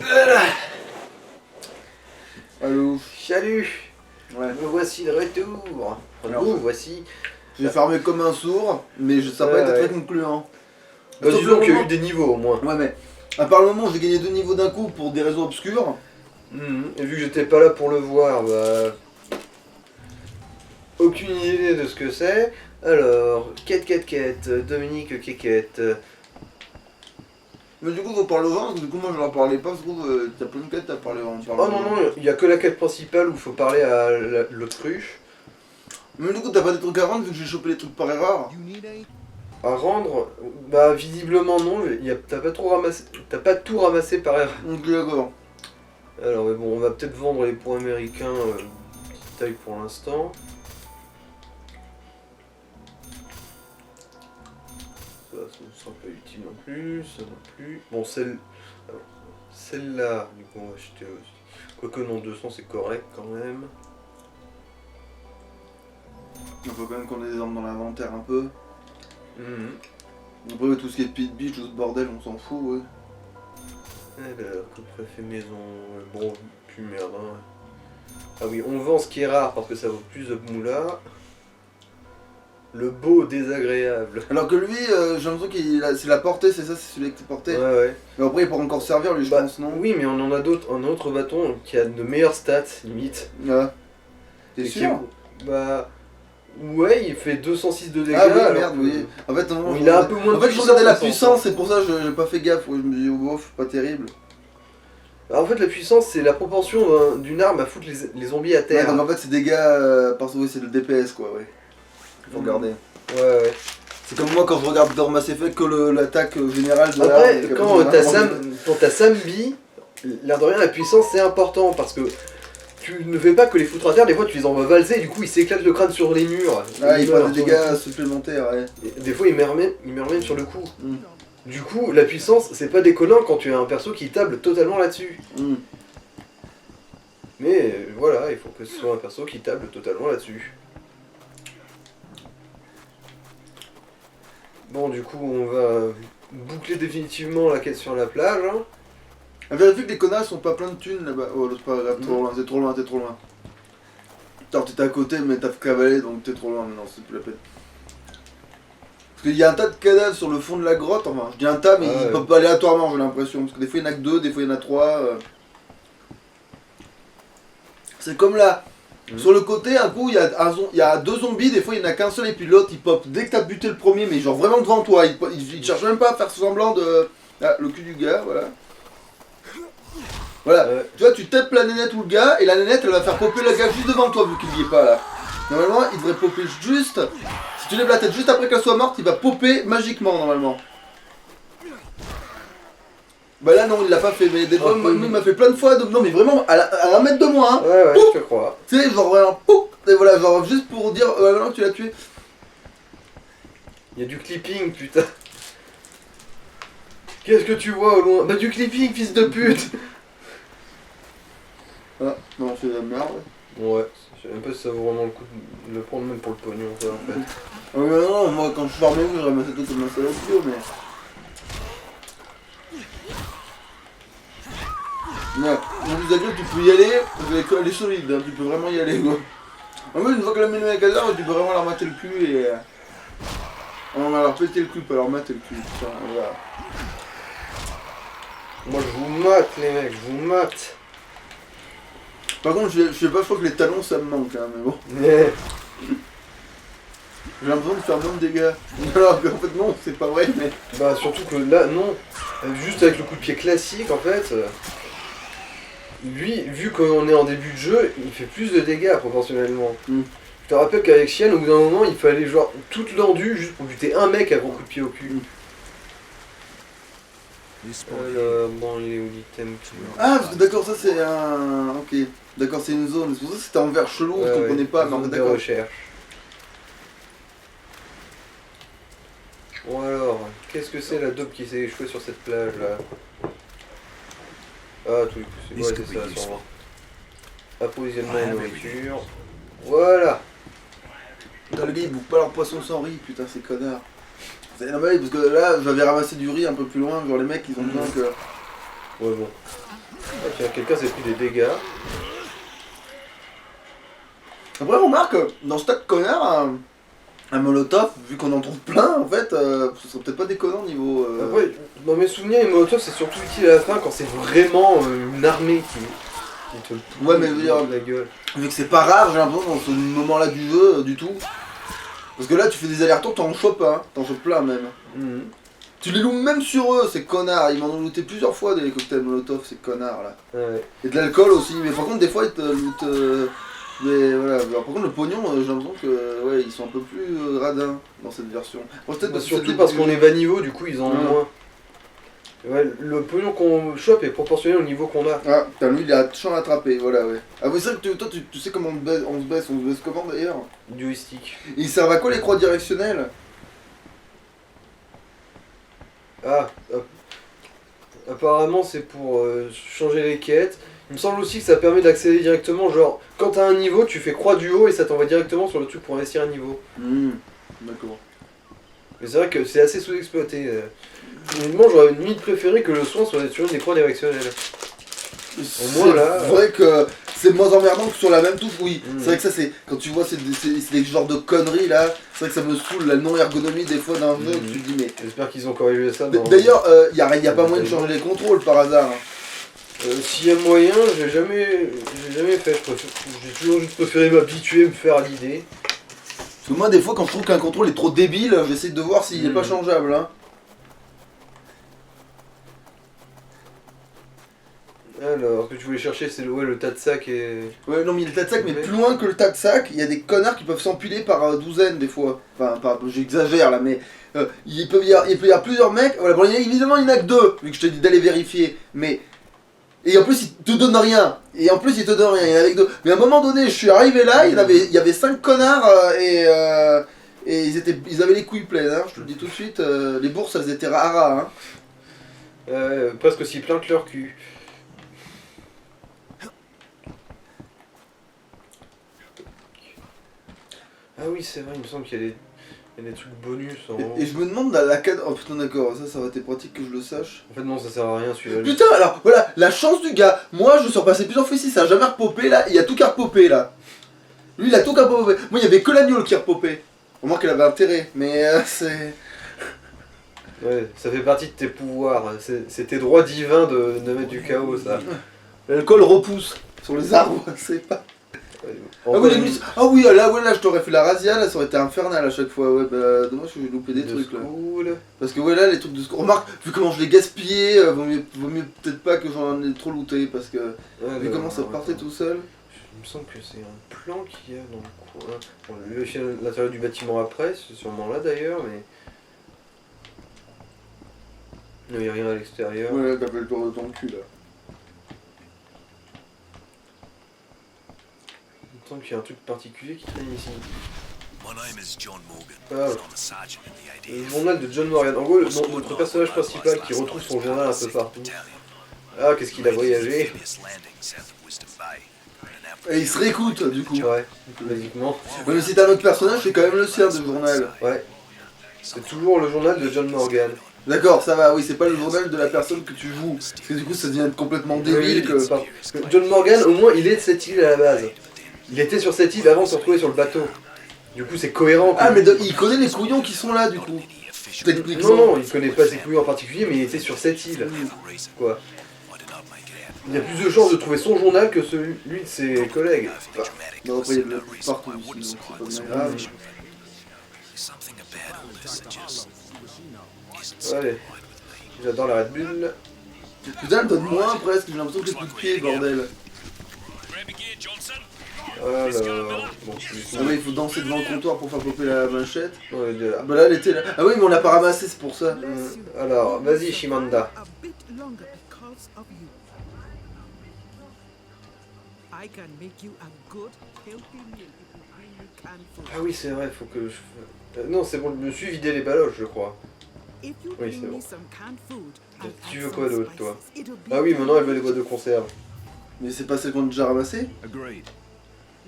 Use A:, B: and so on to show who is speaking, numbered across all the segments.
A: Voilà.
B: Allô.
A: Salut.
B: Ouais.
A: Me voici de retour.
B: Alors,
A: Nous voici.
B: J'ai farmé comme un sourd, mais ça n'a pas été
A: Ouais.
B: très concluant.
A: Bah,
B: Sauf
A: disons
B: le
A: qu'il y a
B: moment-
A: eu des niveaux au moins.
B: Ouais, mais à part le moment où j'ai gagné 2 niveaux d'un coup pour des raisons obscures,
A: Et vu que j'étais pas là pour le voir, bah. Aucune idée de ce que c'est. Alors, quête, Dominique Quéquette.
B: mais du coup, faut parler aux gens, parce que du coup, moi je leur parlais pas, parce que t'as plein de quêtes, t'as parlé en
A: Oh non, non, il y a que la quête principale où il faut parler à l'autruche.
B: Mais du coup, t'as pas des trucs à rendre vu que j'ai chopé les trucs par erreur.
A: À rendre, bah visiblement non, t'as pas tout ramassé par erreur.
B: Donc, d'accord.
A: Alors mais bon, on va peut-être vendre les points américains petite taille pour l'instant. Ça ne sera pas utile non plus, ça non plus. Bon, celle-là, du coup on va acheter aussi. Quoique non, 200 c'est correct quand même.
B: Il faut quand même qu'on ait des armes dans l'inventaire un peu.
A: Mhm.
B: Après, tout ce qui est pit beach, tout ce bordel, on s'en fout, ouais.
A: Alors, que préfet maison, bon, plus merde. Hein. Ah oui, on vend ce qui est rare parce que ça vaut plus de moula. Le beau désagréable.
B: Alors que lui, j'ai l'impression c'est la portée, c'est ça, c'est celui qui est porté.
A: Ouais, ouais.
B: Mais après, il pourra encore servir, lui, je
A: Bah,
B: pense, non?
A: Oui, mais on en a d'autres, un autre bâton qui a de meilleures stats, limite.
B: Ouais. T'es
A: Et
B: sûr?
A: Bah, ouais, il fait 206 de dégâts.
B: Ah oui,
A: alors
B: merde,
A: que-
B: oui. En fait, non,
A: il a un peu moins de
B: en fait, je
A: puissance,
B: regardais la
A: ça,
B: puissance, c'est pour ça que j'ai pas fait gaffe. Ouais, je me dis, oh, bof, pas terrible.
A: Alors, en fait, la puissance, c'est la propension d'une arme à foutre les zombies à
B: Ouais,
A: terre.
B: donc en fait, c'est dégâts, parce que oui, c'est le DPS, quoi, ouais. Faut regarder.
A: Ouais, ouais.
B: C'est comme moi quand je regarde dans Mass Effect que l'attaque générale de
A: Après,
B: l'arme,
A: quand t'as Sambi, l'air de rien, la puissance c'est important parce que tu ne fais pas que les foutre à terre, des fois tu les envoies valser et du coup ils s'éclatent le crâne sur les murs.
B: Ah, il
A: meurent
B: prend des
A: sur le
B: dégâts
A: coup.
B: supplémentaires, ouais.
A: Et des fois ils meurent même sur le coup.
B: Mm.
A: Du coup, la puissance c'est pas déconnant quand tu as un perso qui table totalement là-dessus.
B: Mm.
A: Mais voilà, il faut que ce soit un perso qui table totalement là-dessus. Bon, du coup, on va boucler définitivement la quête sur la plage. Hein.
B: Vérifie que les connards sont pas plein de thunes là-bas. Oh, c'est pas grave, trop loin, t'es trop loin, t'es trop loin. Attends, t'étais à côté, mais t'as cavalé donc t'es trop loin maintenant, c'est plus la peine. Parce qu'il y a un tas de cadavres sur le fond de la grotte, enfin, je dis un tas, mais ils peuvent pas aléatoirement, j'ai l'impression. Parce que des fois il y en a que 2, des fois il y en a 3. C'est comme là. Sur le côté, un coup, il y a 2 zombies, des fois il n'y en a qu'un seul et puis l'autre il pop dès que t'as buté le premier, mais genre vraiment devant toi. Il cherche même pas à faire semblant de. Ah, le cul du gars, voilà. Voilà, tu vois, tu tapes la nénette ou le gars, et la nénette elle va faire popper le gars juste devant toi vu qu'il n'y est pas là. Normalement, il devrait popper juste. Si tu lèves la tête juste après qu'elle soit morte, il va popper magiquement normalement. Bah là non, il l'a pas fait, mais des fois, il m'a fait plein de fois, non mais vraiment à 1 mètre de moi, hein.
A: Ouais,
B: Pouf,
A: je te crois.
B: tu sais, genre vraiment, pouf, et voilà, genre juste pour dire, maintenant que tu l'as tué.
A: Il y a du clipping, putain. Qu'est-ce que tu vois au loin? Bah du clipping, fils de pute.
B: Ah, non, c'est de la merde.
A: Ouais, je sais même pas si ça vaut vraiment le coup de le prendre même pour le pognon, ça, en fait.
B: Ah mais non, moi quand je farmais, je ramassais tout comme un salaud, mais... Ouais, on vous a dit que tu peux y aller, elle est solide, hein, tu peux vraiment y aller quoi. En fait, une fois que la menu est à tu peux vraiment leur mater le cul et... On va leur péter le cul, pas leur mater le cul, putain, voilà.
A: Moi je vous mate les mecs, je vous mate.
B: Par contre, je sais pas, je crois que les talons ça me manque, hein, mais bon.
A: Mais...
B: J'ai l'impression de faire moins de dégâts. Alors qu'en fait non, c'est pas vrai, mais...
A: Bah surtout que là, non. Juste avec le coup de pied classique, en fait... Lui, vu qu'on est en début de jeu, il fait plus de dégâts proportionnellement.
B: Mm.
A: Je te rappelle qu'avec Xian, au bout d'un moment, il fallait genre toute l'endu juste pour buter un mec à gros coup de pied au cul. Bon, il est où l'item qui...
B: Ah, parce que d'accord, ça c'est un... Ok, d'accord, c'est une zone. C'est pour ça que c'était en vert chelou, je comprenais pas, mais en fait
A: zone de
B: d'accord.
A: recherche. Bon alors, qu'est-ce que c'est la dope qui s'est échouée sur cette plage là? Ah, tout c'est ouais, c'est ça, sûrement. Approvisionnement et nourriture. Voilà.
B: Putain, le gars ils bouffent pas leur poisson sans riz, putain, ces connards. C'est normal parce que là, j'avais ramassé du riz un peu plus loin, genre les mecs ils ont besoin que...
A: Ouais, bon. Ah, tiens, quelqu'un s'est pris des dégâts.
B: Après, remarque, dans ce tas de connards, un molotov, vu qu'on en trouve plein, en fait, ce serait peut-être pas déconnant niveau.
A: Après, dans mes souvenirs, une molotov c'est surtout utile à la fin quand c'est vraiment une armée qui te le
B: Ouais, mais je veux dire,
A: la gueule.
B: vu que c'est pas rare, j'ai l'impression dans ce moment-là du jeu, du tout. Parce que là, tu fais des allers-retours, t'en chopes, hein, t'en chopes plein même.
A: Mhm.
B: Tu les loues même sur eux, ces connards. Ils m'en ont looté plusieurs fois des cocktails molotov, ces connards là.
A: Ouais.
B: Et de l'alcool aussi, mais par contre, des fois, ils te lootent. Voilà. Alors, par contre, le pognon, j'ai l'impression que ouais, ils sont un peu plus radins dans cette version. Bon, peut-être
A: Bah,
B: que
A: surtout
B: c'est
A: parce
B: des-
A: qu'on est bas niveau, du coup ils en ont
B: Ouais.
A: moins. Ouais, le pognon qu'on chope est proportionnel au niveau qu'on a.
B: Ah, putain, lui, il a champ à attraper, voilà, ouais. Ah, oui, c'est vrai que toi, tu sais comment on se baisse comment d'ailleurs?
A: Du joystick.
B: Ils servent à quoi les croix directionnelles?
A: Ah, apparemment c'est pour changer les quêtes. Il me semble aussi que ça permet d'accéder directement, genre quand t'as un niveau, tu fais croix du haut et ça t'envoie directement sur le truc pour investir un niveau.
B: D'accord.
A: Mais c'est vrai que c'est assez sous-exploité. Honnêtement, j'aurais une limite préféré que le soin soit sur des croix directionnelles.
B: C'est
A: moins, là,
B: vrai que c'est moins emmerdant que sur la même touche, oui.
A: Mhm.
B: C'est vrai que ça, c'est. Quand tu vois c'est des genres de conneries là, c'est vrai que ça me saoule la non-ergonomie des fois d'un jeu, que tu te dis, mais.
A: J'espère qu'ils ont corrigé ça. Dans...
B: D'ailleurs, y a pas moyen de changer les contrôles par hasard.
A: S'il y a moyen, j'ai jamais fait. J'ai toujours juste préféré m'habituer, me faire à l'idée.
B: Parce que moi, des fois, quand je trouve qu'un contrôle est trop débile, j'essaie de voir s'il est pas changeable. Hein.
A: Alors, ce que tu voulais chercher, c'est le tas de sacs et.
B: Ouais, non, mais il y a le tas de sacs, mais
A: Ouais.
B: plus loin que le tas de sacs, il y a des connards qui peuvent s'empiler par douzaines des fois. Enfin, j'exagère là, mais il peut y avoir plusieurs mecs. Voilà, bon, évidemment, il n'y en a que deux, vu que je te dis d'aller vérifier. Mais. Et en plus, il te donne rien. Il y en avait que deux. Mais à un moment donné, je suis arrivé là, il y avait 5 connards et ils avaient les couilles pleines. Hein, je te le dis tout de suite, les bourses, elles étaient rares. Hein.
A: Presque aussi plein que leur cul. Ah oui, c'est vrai, il me semble qu'il y a des trucs bonus en haut.
B: Et je me demande dans la cadre. Oh putain, d'accord, ça aurait été pratique que je le sache.
A: En fait, non, ça sert à rien celui-là.
B: Putain, alors voilà, la chance du gars. Moi, je suis repassé plusieurs fois ici, ça a jamais repopé là. Il y a tout qui a repopé là. Lui, il a tout qui a repopé. Moi, il y avait que l'agneau qui a repopé. Au moins qu'elle avait intérêt, mais c'est.
A: Ouais, ça fait partie de tes pouvoirs. C'est tes droits divins de mettre du chaos, ça.
B: L'alcool repousse sur les arbres, c'est pas. Ah oui, là, je t'aurais fait la razzia, là, ça aurait été infernal à chaque fois. Ouais, bah, dommage que j'ai loupé des trucs là.
A: Cool.
B: Parce que ouais, là, les trucs de secours. Remarque, vu comment je l'ai gaspillé, vaut mieux peut-être pas que j'en ai trop looté parce que.
A: Ouais,
B: Vu comment ça partait tout seul.
A: Il me semble que c'est un plan qu'il y a dans le coin. On va vérifier l'intérieur du bâtiment après, c'est sûrement là d'ailleurs, mais. Non, il n'y a rien à l'extérieur.
B: Ouais, t'as fait le tour de ton cul là.
A: Il me semble qu'il y a un truc particulier qui traîne ici.
C: My name is John Morgan,
A: Ah,
C: and I'm a sergeant in the
A: le
C: ADF.
A: journal de John Morgan. En gros, notre personnage principal qui retrouve son journal un peu partout. Ah, qu'est-ce qu'il a voyagé.
B: Et il se réécoute du coup.
A: Ouais, basiquement.
B: Ouais, mais si t'as un autre personnage, c'est quand même le sien de journal.
A: Ouais. C'est toujours le journal de John Morgan.
B: D'accord, ça va, oui, c'est pas le journal de la personne que tu joues. Parce que du coup, ça devient complètement débile que.
A: Parce que John Morgan, au moins, il est de cette île à la base. Il était sur cette île avant de se retrouver sur le bateau. Du coup, c'est cohérent.
B: Ah, mais il connaît les couillons qui sont là du coup. Techniquement.
A: Non, il connaît pas ses couilles en particulier, mais il était sur cette île. Quoi. Il y a plus de chances de trouver son journal que celui de ses collègues.
B: Non, après, il y a de la pluie partout ici, donc c'est pas bien grave.
A: Allez. J'adore la Red Bull.
B: Putain, elle donne moins presque, j'ai l'impression que j'ai plus de pieds, bordel.
A: Alors. Bon,
B: Ah, ouais, il faut danser devant le comptoir pour faire popper la manchette.
A: on est déjà là.
B: Bah là, elle était là. Ah oui, mais on l'a pas ramassé, c'est pour ça.
A: Alors, vas-y, Shimanda.
D: A bit longer because of you. I can make you a good, healthy meal if you bring me canned food.
A: Ah oui, c'est vrai, faut que je. Non, c'est bon, je me suis vidé les baloches, je crois.
D: If you
A: Oui,
D: bring
A: c'est
D: me
A: bon.
D: some canned food and
A: Tu
D: add
A: veux
D: some
A: quoi d'autre, toi?
D: spices, it'll be
A: Ah oui, maintenant elle veut
D: perfect.
A: les boîtes de conserve.
B: Mais c'est pas celle qu'on a déjà ramassée.
C: Agreed.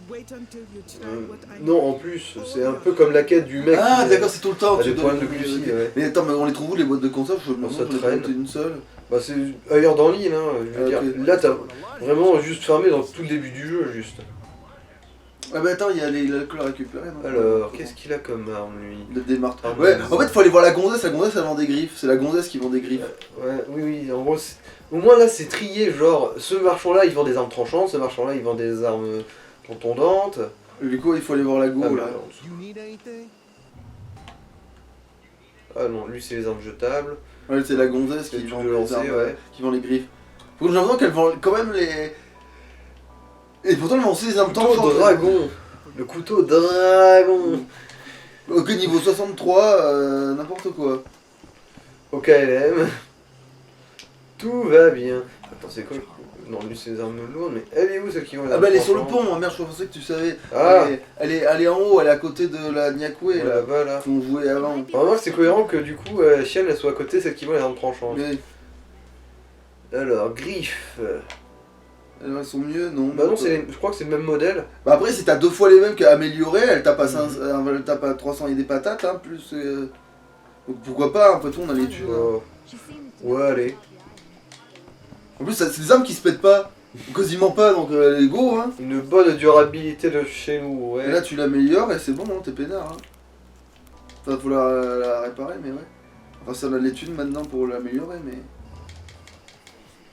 D: Wait until you try what I
A: Non, en plus, c'est un peu comme la quête du mec.
B: Ah
A: qui,
B: d'accord, c'est tout le temps.
A: a
B: tu
A: des
B: dois-
A: problèmes de glucides, ouais.
B: Mais attends, mais on les trouve où les boîtes de conserve? Je me
A: Bon,
B: demande
A: ça
B: si on les
A: traîne.
B: trouve une seule.
A: Bah, c'est ailleurs dans l'île, hein. Je veux
B: Ah,
A: dire.
B: ok.
A: Là, t'as vraiment juste fermé dans tout le début du jeu, juste.
B: Ah bah attends, il y a l'alcool à récupérer. Non
A: Alors, qu'est-ce qu'il a comme arme, lui?
B: Il a des marteaux.
A: Ah,
B: Ouais,
A: mais-
B: en fait, faut aller voir la gonzesse elle vend des griffes. C'est la gonzesse qui vend des griffes.
A: Ouais, oui, oui, en gros, au moins là, c'est trié. Genre, ce marchand-là, il vend des armes tranchantes, ce marchand-là, il vend des armes contondantes.
B: Et du coup, il faut aller voir la go
A: Ah,
B: là.
A: bah, ah non, lui, c'est les armes jetables.
B: Ouais, c'est la gonzesse
A: C'est
B: qui
A: le
B: vend
A: truc de
B: les
A: lancer,
B: armes,
A: ouais.
B: qui vend les griffes. Faut que j'ai l'impression qu'elle vend quand même les. Et pourtant, elle vend aussi les armes
A: Couteau
B: tranchantes.
A: dragon. Le couteau dragon.
B: Ok, niveau 63, n'importe quoi.
A: Au KLM. Tout va bien. Attends, c'est quoi? Non, lui, c'est les armes lourdes, mais elle est où celle qui vend les
B: Ah
A: armes
B: bah elle est sur le
A: tranchantes?
B: pont, merde, je pensais que tu savais.
A: Ah.
B: Elle est en haut, elle est à côté de la Nyakwe
A: Ouais,
B: là.
A: là-bas, là.
B: Qu'on jouait avant.
A: Vraiment, c'est cohérent que du coup, Chienne, elle soit à côté, celle qui vend les armes tranchantes.
B: Mais
A: Alors, griffe.
B: elles sont mieux, non?
A: Bah non, je crois que c'est le même modèle.
B: Bah après, si t'as 2 fois les mêmes qu'améliorées, elle tape à 300 et des patates, hein, plus. Donc pourquoi pas, après tout, on a les thunes. Hein.
A: Ouais, allez.
B: En plus, c'est des armes qui se pètent pas. Quasiment pas, donc les go, hein.
A: Une bonne durabilité de chez nous, ouais.
B: Et là, tu l'améliores et c'est bon, hein, t'es peinard. Hein. Enfin, faut la réparer, mais ouais. Enfin, ça, on a les thunes maintenant pour l'améliorer, mais.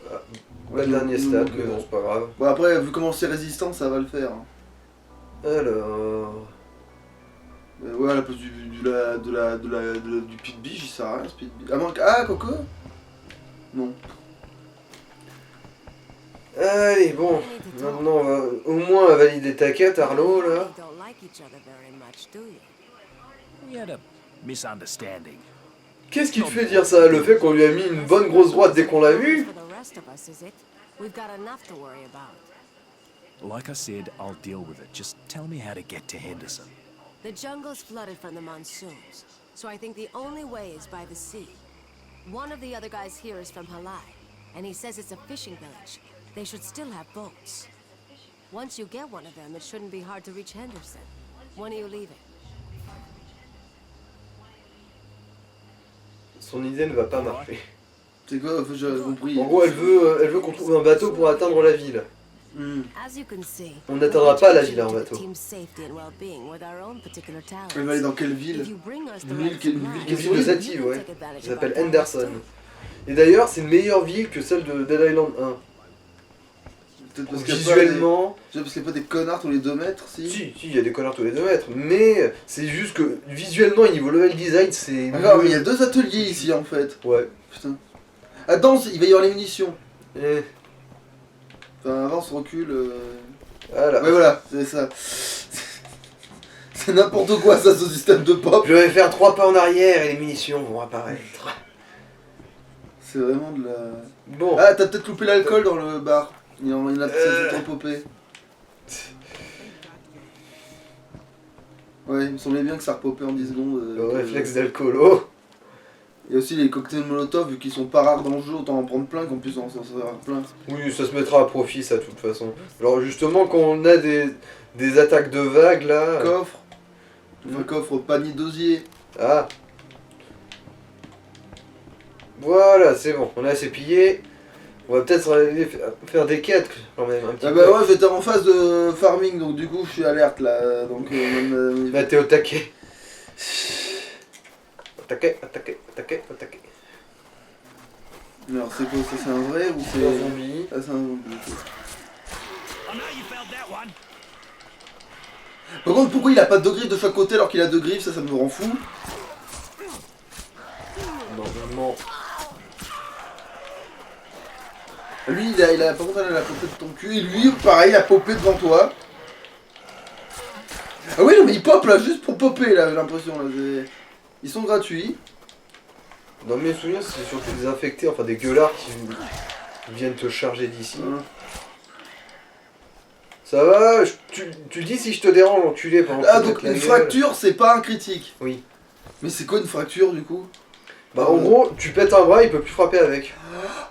A: Ah,
B: Ouais,
A: pas le dernier
B: nous,
A: stade,
B: donc,
A: mais bon, c'est pas grave.
B: Bon, après, vu comment c'est résistant, ça va le faire. Hein.
A: Alors.
B: Ouais, à la place du pit biche, il sert à rien, ce pit biche. Ah, Coco? Non.
A: Allez, bon. Maintenant, on va au moins valider ta quête, Arlo, là.
E: Don't like each other very much, do you?
C: We had a misunderstanding.
A: Qu'est-ce qui te fait dire ça? Le fait qu'on lui a mis une bonne grosse droite dès qu'on l'a vu?
E: For the rest of us, is it? We've got enough to worry about.
C: Like I said, I'll deal with it. Just tell me how to get to Henderson.
E: The jungle's flooded from the monsoons, so I think the only way is by the sea. One of the other guys here is from Halai, and he says it's a fishing village. They should still have boats. Once you get one of them, it shouldn't be hard to reach Henderson. When are you leaving?
A: Son idée ne va pas marcher.
B: C'est quoi? J'avais compris.
A: En gros, elle veut qu'on trouve un bateau pour atteindre la ville.
B: Hmm.
E: As you can see,
A: On n'atteindra pas la ville en
E: to the
A: bateau.
E: team's safety and well-being with our own particular talents.
B: Elle va aller dans quelle ville?
E: If you bring us the
B: Une ville
E: right
B: qui- une
E: supplies,
B: ville
A: Une ville de
E: we
A: Sativ,
E: can
A: ouais.
E: take advantage
A: Qui
E: of
A: s'appelle
E: our talents
A: Henderson.
E: too.
A: Et d'ailleurs, c'est une meilleure ville que celle de Dead Island 1.
B: Peut-être parce qu'il y a pas
A: Visuellement,
B: des... parce qu'il y a pas des connards tous les 2 mètres, si?
A: si, il y a des connards tous les 2 mètres, mais c'est juste que visuellement et niveau level design, c'est.
B: D'accord, mais il y a 2 ateliers ici en fait.
A: Ouais.
B: Putain. Attends, il va y avoir les munitions.
A: Et
B: Enfin, avance, recule.
A: voilà.
B: Ouais, voilà, c'est ça. C'est n'importe quoi ça, ce système de pop.
A: Je vais faire 3 pas en arrière et les munitions vont apparaître.
B: C'est vraiment de la.
A: Bon.
B: Ah, t'as peut-être loupé l'alcool dans le bar. Il y en a peut-être trop popé. Ouais, il me semblait bien que ça repopait en 10 secondes.
A: Le réflexe d'alcoolo.
B: Il y a aussi les cocktails Molotov, vu qu'ils sont pas rares dans le jeu, autant en prendre plein qu'en plus en s'en servir plein.
A: Oui, ça se mettra à profit, ça, de toute façon. Alors, justement, quand on a des attaques de vagues, là.
B: Coffre. Enfin, coffre, panier d'osier.
A: Ah. Voilà, c'est bon, on a assez pillé. On va peut-être aller faire des quêtes quand même un petit
B: Ah
A: peu.
B: bah ouais, j'étais en phase de farming, donc du coup je suis alerte là. Donc
A: Bah t'es au taquet. Attaquer, attaquer, attaquer, attaquer.
B: Alors c'est quoi ça? C'est un vrai ou
A: C'est un
B: c'est.
A: zombie.
B: Ah, c'est un zombie. Ok.
C: I know you found that one.
B: Par contre, pourquoi il a pas 2 griffes de chaque côté alors qu'il a 2 griffes? Ça me rend fou.
A: Normalement.
B: Lui, par contre, elle a popé de ton cul. Et lui, pareil, il a popé devant toi. Ah oui, non, mais il pop là, juste pour popper là, j'ai l'impression. Là, ils sont gratuits.
A: Dans mes souvenirs, c'est surtout des infectés, enfin des gueulards qui viennent te charger d'ici.
B: Voilà.
A: Ça va? Tu dis si je te dérange, enculé, pendant que
B: Ah,
A: tu
B: donc
A: pètes la
B: une
A: gueule.
B: fracture, c'est pas un critique.
A: Oui.
B: Mais c'est quoi une fracture du coup?
A: Bah en gros, tu pètes un bras, il peut plus frapper avec.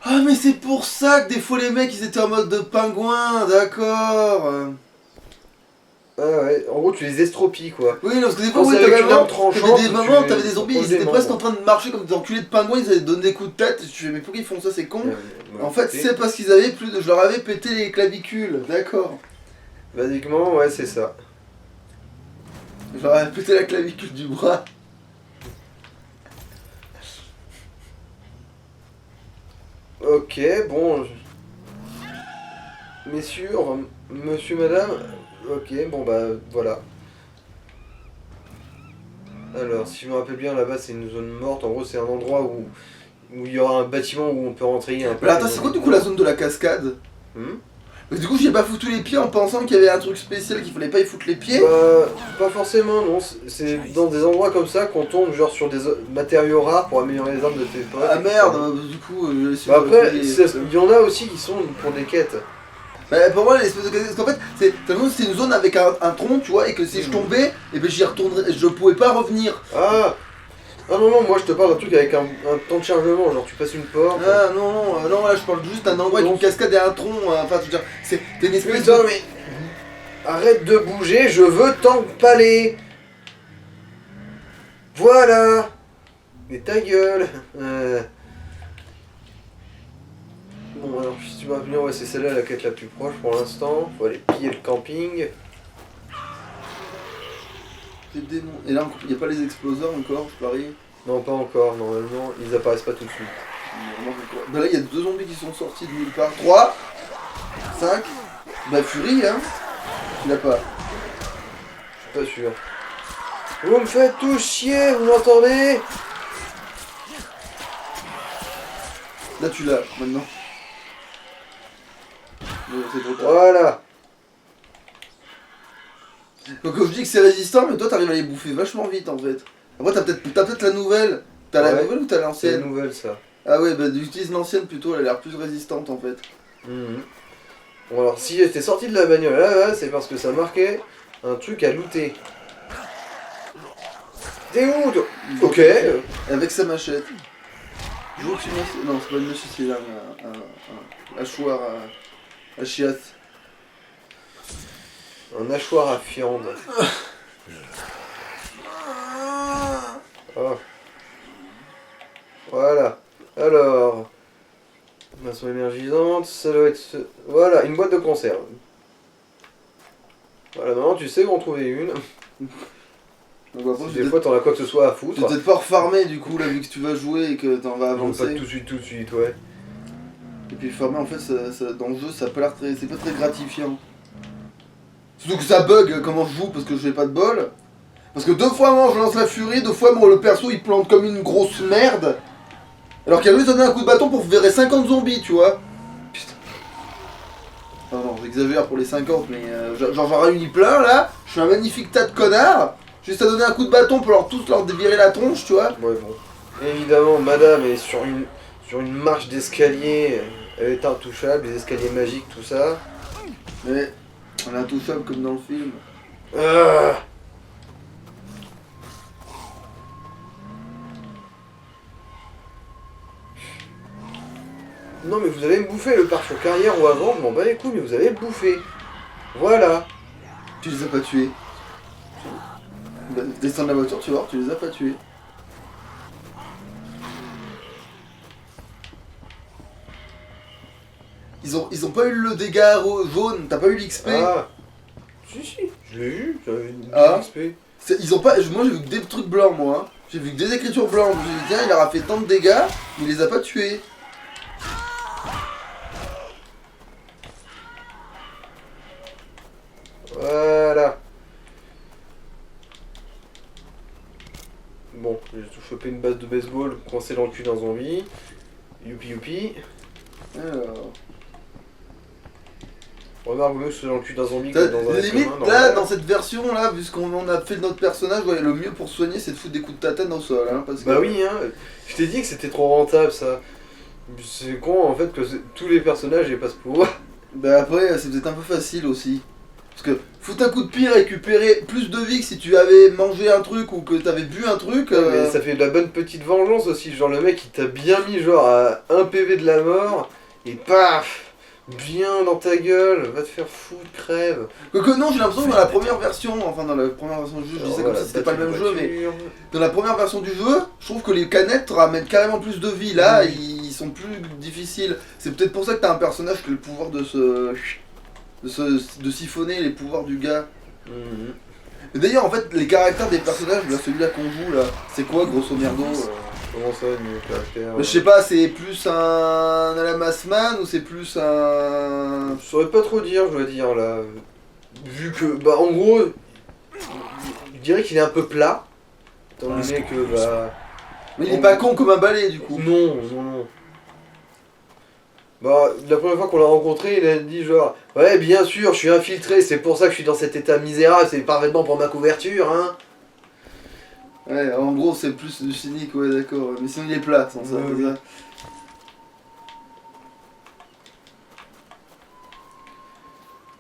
B: Ah, mais c'est pour ça que des fois les mecs ils étaient en mode de pingouin, d'accord.
A: Ah ouais, en gros tu les estropies quoi.
B: Oui, non, parce que des fois,
A: Quand
B: ouais,
A: c'est avec une arme
B: t'avais
A: tranchante,
B: des moments,
A: tu
B: t'avais des zombies,
A: poses
B: ils
A: des
B: étaient presque en
A: membres.
B: train de marcher comme des enculés de pingouins, ils allaient donner des coups de tête, et tu fais, mais pourquoi ils font ça, c'est con. En fait, c'est parce qu'ils avaient plus de... Je leur avais pété les clavicules, d'accord.
A: Basiquement, ouais, c'est ça.
B: Je leur avais pété la clavicule du bras.
A: Ok, bon. Messieurs, enfin, monsieur, madame. Ok, bon bah voilà. Alors, si je me rappelle bien, là-bas c'est une zone morte. En gros, c'est un endroit où il y aura un bâtiment où on peut rentrer un peu.
B: Mais attends, c'est quoi du coup la zone de la cascade?
A: Hmm.
B: Parce que du coup, j'y ai pas foutu les pieds en pensant qu'il y avait un truc spécial qu'il fallait pas y foutre les pieds.
A: Bah, pas forcément, non. C'est dans des endroits comme ça qu'on tombe genre sur des matériaux rares pour améliorer les armes de tes potes.
B: Ah
A: etc.
B: merde, du coup, je vais essayer
A: Bah
B: de
A: après,
B: retrouver-
A: il y en a aussi qui sont pour des quêtes.
B: Bah, pour moi, l'espèce de cascade, parce qu'en fait, c'est une zone avec un tronc, tu vois, et que si je tombais, et ben j'y retournerais, je pouvais pas revenir.
A: Ah non, non, moi je te parle d'un truc avec un temps de chargement, genre tu passes une porte.
B: Ah non, non, non, là je parle juste d'un endroit avec une cascade et un tronc, enfin, je veux dire, t'es une espèce
A: Putain, mais. Arrête de bouger, je veux t'empaler. Voilà. Mais ta gueule. Bon, alors si tu vas venir, ouais, c'est celle-là la quête la plus proche pour l'instant. Faut aller piller le camping.
B: Des démons. Et là, il n'y a pas les exploseurs encore, je parie.
A: Non, pas encore, normalement, ils apparaissent pas tout de suite.
B: Bah là, il y a 2 zombies qui sont sortis de nulle part. 3, 5, bah Fury, hein. Il a pas.
A: Je suis pas sûr. Vous me faites tous chier, vous m'entendez?
B: Là, tu l'as, maintenant. C'est trop tard.
A: Voilà.
B: Donc quand je dis que c'est résistant, mais toi t'arrives à les bouffer vachement vite en fait. Après t'as peut-être la nouvelle. T'as la
A: Ouais.
B: nouvelle ou t'as
A: C'est la
B: l'ancienne?
A: nouvelle ça.
B: Ah ouais, bah utilise l'ancienne plutôt, elle a l'air plus résistante en fait.
A: Mhm. Bon alors si j'étais sorti de la bagnole là, c'est parce que ça marquait un truc à looter. T'es où toi? Ok.
B: Avec sa machette. Je vois que tu m'as... Non, c'est pas une machette, c'est un hachoir à chiasse.
A: Un hachoir à fiande. Oh. Voilà. Alors. Maçon énergisante, ça doit être... Voilà, une boîte de conserve. Voilà, maintenant tu sais où en trouver une.
B: Donc après,
A: Si des fois t'en as quoi que ce soit à
B: tu
A: foutre.
B: vas peut-être pas refarmer du coup là vu que tu vas jouer et que t'en vas
A: Non, pas
B: avancer.
A: tout de suite, ouais.
B: Et puis farmer en fait dans le jeu ça a pas l'air très. C'est pas très gratifiant. Surtout que ça bug comment je joue parce que j'ai pas de bol. Parce que 2 fois moi je lance la furie, 2 fois moi le perso il plante comme une grosse merde. Alors qu'il a juste donné un coup de bâton pour virer 50 zombies, tu vois. Putain. Non, non, j'exagère pour les 50, mais genre j'en réunis plein là. Je suis un magnifique tas de connards. Juste à donner un coup de bâton pour leur tous leur virer la tronche, tu vois.
A: Ouais, bon. Évidemment, madame est sur une marche d'escalier. Elle est intouchable, les escaliers magiques, tout ça.
B: Mais on est intouchable comme dans le film.
A: Ah. Non mais vous allez me bouffer le parc sur carrière ou avant, je m'en bats les couilles, mais vous allez le bouffer. Voilà.
B: Tu les as pas tués. Bah, descends de la voiture, tu vas voir, tu les as pas tués. Ils ont pas eu le dégât jaune, t'as pas eu l'XP.
A: Ah. Si, je l'ai vu, j'avais une
B: Ah.
A: XP.
B: Ils ont pas. Moi j'ai vu que des trucs blancs moi. Hein. J'ai vu que des écritures blanches. Je me suis dit tiens il aura fait tant de dégâts, mais il les a pas tués.
A: Voilà. Bon, j'ai tout chopé une base de baseball coincée dans le cul d'un zombie. Youpi youpi.
B: Alors.
A: Remarque, vaut mieux que ce soit dans le cul d'un zombie que dans un
B: Limite
A: commun,
B: là
A: normal.
B: dans cette version là, vu ce qu'on en a fait de notre personnage, ouais, le mieux pour soigner c'est de foutre des coups de tatane au sol. Hein, parce que...
A: Bah oui, hein. Je t'ai dit que c'était trop rentable ça. C'est con en fait que tous les personnages aient pas ce pouvoir.
B: Bah après c'est peut-être un peu facile aussi. Parce que foutre un coup de pied, récupérer plus de vie que si tu avais mangé un truc ou que t'avais bu un truc.
A: Mais ça fait de la bonne petite vengeance aussi. Genre le mec il t'a bien mis genre à 1 PV de la mort. Et paf. Bien dans ta gueule, va te faire foutre, crève.
B: Quoique non, j'ai l'impression que dans la première version, enfin dans la première version du jeu, je dis ça comme
A: Voilà,
B: si c'était pas le même jeu, mais
A: voiture.
B: dans la première version du jeu, je trouve que les canettes te ramènent carrément plus de vie. Là,
A: Oui.
B: ils sont plus difficiles. C'est peut-être pour ça que t'as un personnage qui a le pouvoir de siphonner les pouvoirs du gars.
A: Mhm.
B: Et d'ailleurs, en fait, les caractères des personnages, là, celui-là qu'on joue, là, c'est quoi, grosso merdo
A: Comment ça, niveau caractère
B: Je sais pas, c'est plus un Alamasman ou c'est plus un...
A: Je saurais pas trop dire, je dois dire, là. Vu que, bah, en gros, je dirais qu'il est un peu plat. Étant donné que, bah...
B: Mais il est pas con comme un balai, du coup.
A: Non, non, non. Bah, la première fois qu'on l'a rencontré, il a dit genre ouais, bien sûr, je suis infiltré, c'est pour ça que je suis dans cet état misérable, c'est parfaitement pour ma couverture, hein.
B: Ouais, en gros, c'est plus du cynique, ouais, d'accord. Mais sinon, il est plat, sans ça.
A: Ouais,
B: c'est
A: oui.
B: ça.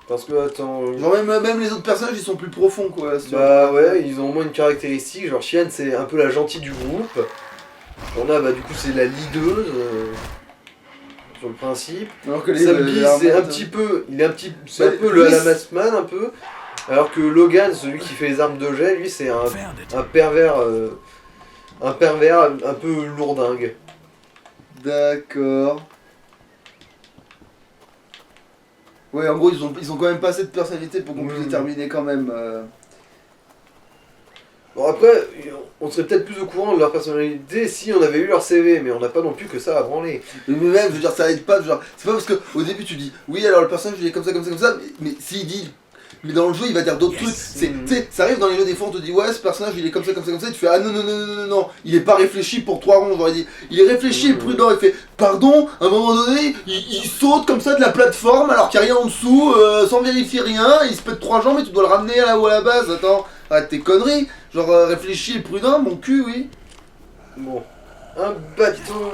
A: Parce que, attends.
B: Genre, même les autres personnages, ils sont plus profonds, quoi. si tu
A: Bah
B: vois.
A: ouais, ils ont au moins une caractéristique, genre Chienne c'est un peu la gentille du groupe. On a, bah, du coup, c'est la leaduse. Sur le principe.
B: Alors que
A: Sambi, c'est un
B: Armand,
A: petit peu. Il est un petit. C'est
B: Bah,
A: un peu le
B: lui,
A: Alamasman, un peu. Alors que Logan, celui qui fait les armes de jet, lui, c'est un
C: Found it.
A: pervers. Un pervers un peu lourdingue.
B: D'accord. Ouais, en gros, ils ont quand même pas assez de personnalité pour qu'on
A: Oui,
B: puisse
A: oui.
B: déterminer quand même.
A: Bon, après, on serait peut-être plus au courant de leur personnalité si on avait eu leur CV, mais on n'a pas non plus que ça à branler.
B: Mais même, je veux dire, ça aide pas. Genre, c'est pas parce que au début tu dis, oui, alors le personnage il est comme ça, comme ça, comme ça, mais s'il dit. Mais dans le jeu, il va dire d'autres
C: Yes.
B: trucs. Tu sais, ça arrive dans les jeux, des fois, on te dit, ouais, ce personnage, il est comme ça, comme ça, comme ça. Et tu fais, ah non, non, non, non, non, non, il est pas réfléchi pour 3 ronds. Genre, il est réfléchi et prudent. Il fait, pardon, à un moment donné, il saute comme ça de la plateforme alors qu'il n'y a rien en dessous, sans vérifier rien. Il se pète 3 jambes et tu dois le ramener à la base. Attends, arrête tes conneries. Genre, réfléchi et prudent, mon cul, oui.
A: Bon. Un bâton.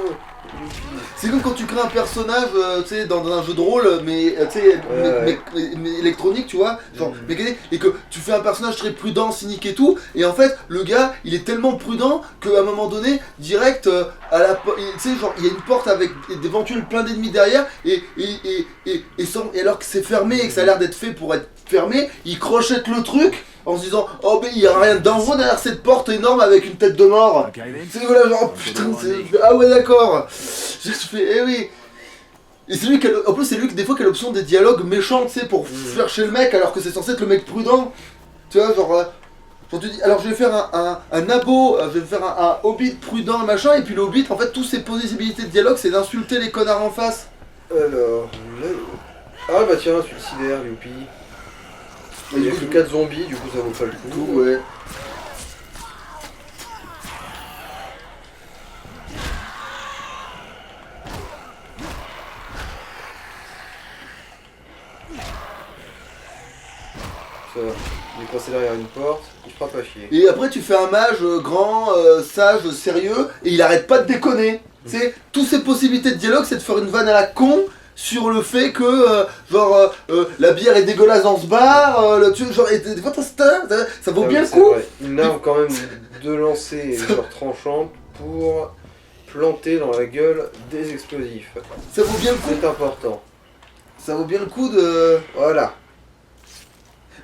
B: C'est comme quand tu crées un personnage, tu sais, dans un jeu de rôle, mais tu sais, mais électronique, tu vois, genre mécanique, et que tu fais un personnage très prudent, cynique et tout, et en fait, le gars, il est tellement prudent qu'à un moment donné, direct, à la, tu sais, genre, il y a une porte avec d'éventuels plein d'ennemis derrière, et alors que c'est fermé et que ça a l'air d'être fait pour être fermé, il crochette le truc. En se disant, oh mais il y a rien d'envoi derrière cette porte énorme avec une tête de mort.
C: Okay then.
B: C'est voilà, genre, putain, ah ouais, d'accord. Je fais, eh oui. Et c'est lui qui a, en plus, c'est lui qui des fois qui a l'option des dialogues méchants, tu sais, pour faire chez le mec alors que c'est censé être le mec prudent. Tu vois, genre tu dis, alors je vais faire un abo, je vais faire un hobbit prudent, machin, et puis le hobbit, en fait, toutes ses possibilités de dialogue, c'est d'insulter les connards en face.
A: Alors. Là... Ah bah tiens, suicidaire, youpi. Il y a que 4 zombies, du coup ça vaut pas le coup.
B: Tout, ouais.
A: Ça, il est passé derrière une porte, il fera pas chier.
B: Et après tu fais un mage grand, sage, sérieux, et il arrête pas de déconner. Tu sais, toutes ces possibilités de dialogue, c'est de faire une vanne à la con sur le fait que, la bière est dégueulasse dans ce bar, genre, et des fois ça vaut
A: Ah
B: bien
A: oui,
B: le
A: c'est
B: coup.
A: vrai. Une arme quand même de lancer genre tranchante pour planter dans la gueule des explosifs.
B: Ça vaut bien le coup.
A: C'est important.
B: Ça vaut bien le coup de...
A: Voilà.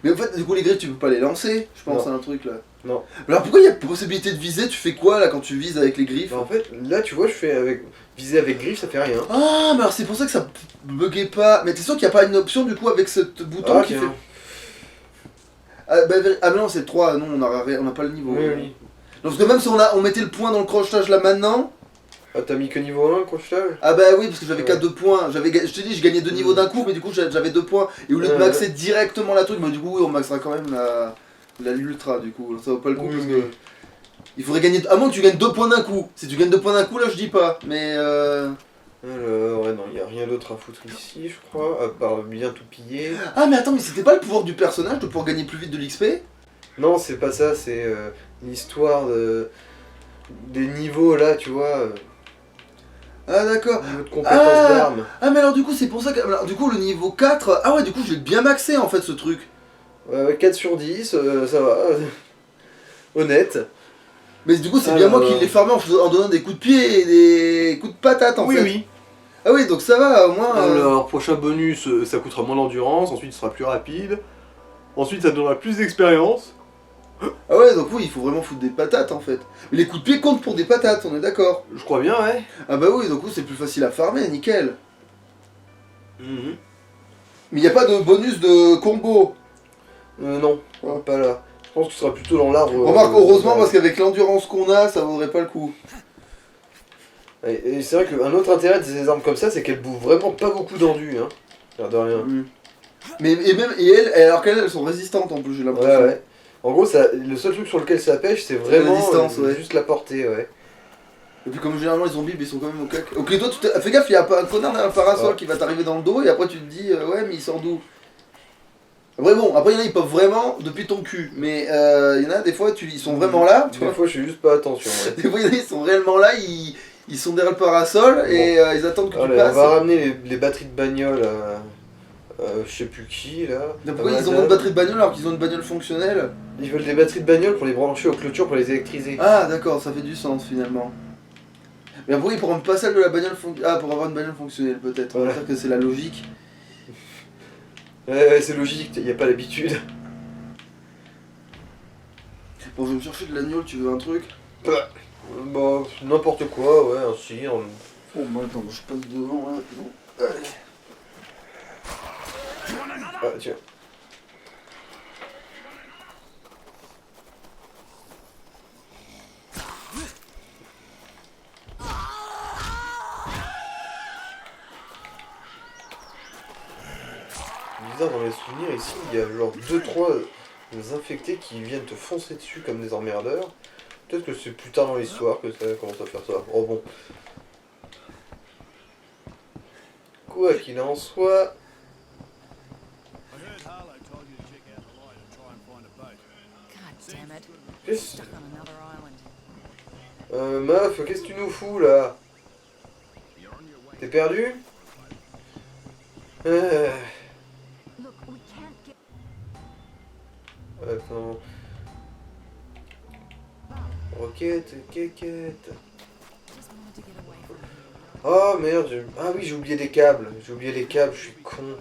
B: Mais en fait, du coup, les griffes, tu peux pas les lancer, je pense,
A: Non.
B: à un truc là.
A: Non.
B: Alors pourquoi il y a possibilité de viser? Tu fais quoi là quand tu vises avec les griffes?
A: Bah, en fait, là tu vois, je fais avec viser avec griffe, ça fait rien.
B: Ah, mais alors c'est pour ça que ça buguait pas. Mais t'es sûr qu'il n'y a pas une option du coup avec ce bouton
A: Ah,
B: qui
A: tiens.
B: fait. Ah, mais non, c'est 3, non, on n'a pas le niveau.
A: Oui, oui.
B: Donc, parce que même si on mettait le point dans le crochetage là maintenant.
A: Ah, t'as mis que niveau 1 le crochetage?
B: Ah bah oui, parce que j'avais
A: Ouais.
B: qu'à 2 points. Je t'ai dit, je gagnais 2 niveaux d'un coup, mais du coup j'avais 2 points. Et au lieu de
A: Ouais.
B: maxer directement la truc, mais du coup oui, on maxera quand même l'ultra du coup. Ça vaut pas le coup
A: Oui,
B: parce
A: oui.
B: que. Il faudrait gagner. À moins que tu gagnes 2 points d'un coup. Si tu gagnes 2 points d'un coup, là je dis pas. Mais
A: Alors, ouais, non, il n'y a rien d'autre à foutre ici, je crois, à part bien tout piller.
B: Ah, mais attends, mais c'était pas le pouvoir du personnage de pouvoir gagner plus vite de l'XP?
A: Non, c'est pas ça, c'est l'histoire des niveaux là, tu vois,
B: Ah, d'accord.
A: niveau de compétences d'armes.
B: Ah, mais alors du coup, c'est pour ça que. Alors, du coup, le niveau 4. Ah, ouais, du coup, je l'ai bien maxé en fait ce truc.
A: 4 sur 10, ça va. Honnête.
B: Mais du coup, c'est
A: Ah,
B: bien moi
A: là,
B: qui
A: là.
B: l'ai farmé en donnant des coups de pied et des coups de patate en fait.
A: Oui.
B: Ah oui, donc ça va, au moins...
A: Alors, prochain bonus, ça coûtera moins d'endurance, ensuite ce sera plus rapide. Ensuite, ça donnera plus d'expérience.
B: Ah ouais, donc oui, il faut vraiment foutre des patates en fait. Mais les coups de pied comptent pour des patates, on est d'accord.
A: Je crois bien, ouais.
B: Ah bah oui, donc oui, c'est plus facile à farmer, nickel.
A: Mhm.
B: Mais y a pas de bonus de combo.
A: Non,
B: Ouais.
A: pas là. Je pense que ce sera plutôt dans l'arbre.
B: Remarque, heureusement, parce qu'avec l'endurance qu'on a, ça vaudrait pas le coup.
A: Et c'est vrai qu'un autre intérêt de ces armes comme ça, c'est qu'elles bouffent vraiment pas beaucoup d'endu, hein. L'air de rien.
B: Mais alors qu'elles sont résistantes en plus, j'ai l'impression.
A: Ouais, ouais. En gros, ça, le seul truc sur lequel ça pêche, c'est vraiment
B: la distance, ouais.
A: juste la portée, ouais.
B: Et puis comme généralement les zombies, ils sont quand même au cac. Ok, toi, fais gaffe, il y a un connard derrière un parasol qui va t'arriver dans le dos et après tu te dis, ouais, mais il sort d'où? Après bon, après il y en a, ils peuvent vraiment depuis ton cul. Mais il y en a des fois, ils sont vraiment là. Tu
A: Des
B: vois.
A: fois, je fais juste pas attention. Ouais.
B: Des fois, il y en a, ils sont réellement là, ils sont derrière le parasol et ils attendent que tu
A: Allez,
B: passes.
A: on va ramener les batteries de bagnole à je sais plus qui, là.
B: Pourquoi
A: À
B: ils ont
A: madame.
B: une batterie de bagnole alors qu'ils ont une bagnole fonctionnelle?
A: Ils veulent des batteries de bagnole pour les brancher aux clôtures pour les électriser.
B: Ah d'accord, ça fait du sens finalement. Mais après ils pourront pas celle de la bagnole fonctionnelle. Ah, pour avoir une bagnole fonctionnelle peut-être. On va
A: Voilà.
B: dire que c'est la logique.
A: Ouais, c'est logique, y a pas l'habitude.
B: Bon, je vais me chercher de l'agneau, tu veux un truc?
A: Bah, n'importe quoi, ouais, un cire.
B: Bon, bah attends, je passe devant là. Non. Allez.
A: Ah, tiens. Bizarre dans les souvenirs, ici, il y a genre 2-3 infectés qui viennent te foncer dessus comme des emmerdeurs. Peut-être que c'est plus tard dans l'histoire que ça commence à faire ça. Oh bon. Quoi qu'il en soit...
C: I heard Harlow told you to check out the light and try and find a boat.
E: God damn it.
A: Qu'est-ce...
E: Stuck on another island.
A: Meuf, qu'est-ce que tu nous fous là? T'es perdu?
E: Look, we can't get...
A: Attends... Roquette, quéquette...
E: Just wanted to get away from you.
A: Oh merde, ah oui, j'ai oublié des câbles. J'ai oublié les câbles, je suis con.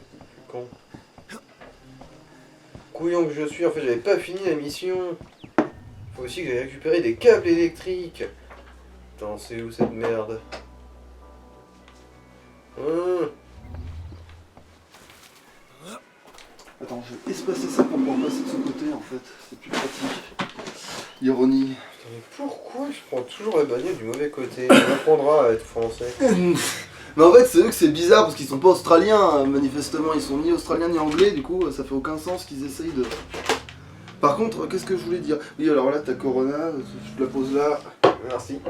A: Couillon que je suis, en fait, j'avais pas fini la mission. Faut aussi que j'aille récupérer des câbles électriques. Attends, c'est où cette merde?
B: Attends, je vais espacer ça pour pouvoir passer de ce côté en fait. C'est plus pratique. Ironie.
A: Putain, mais pourquoi je prends toujours la bagnole du mauvais côté? On apprendra à être français.
B: Mais en fait, c'est eux que c'est bizarre parce qu'ils sont pas australiens. Manifestement, ils sont ni australiens ni anglais. Du coup, ça fait aucun sens qu'ils essayent de. Par contre, qu'est-ce que je voulais dire? Oui, alors là, ta Corona, je te la pose là.
A: Merci.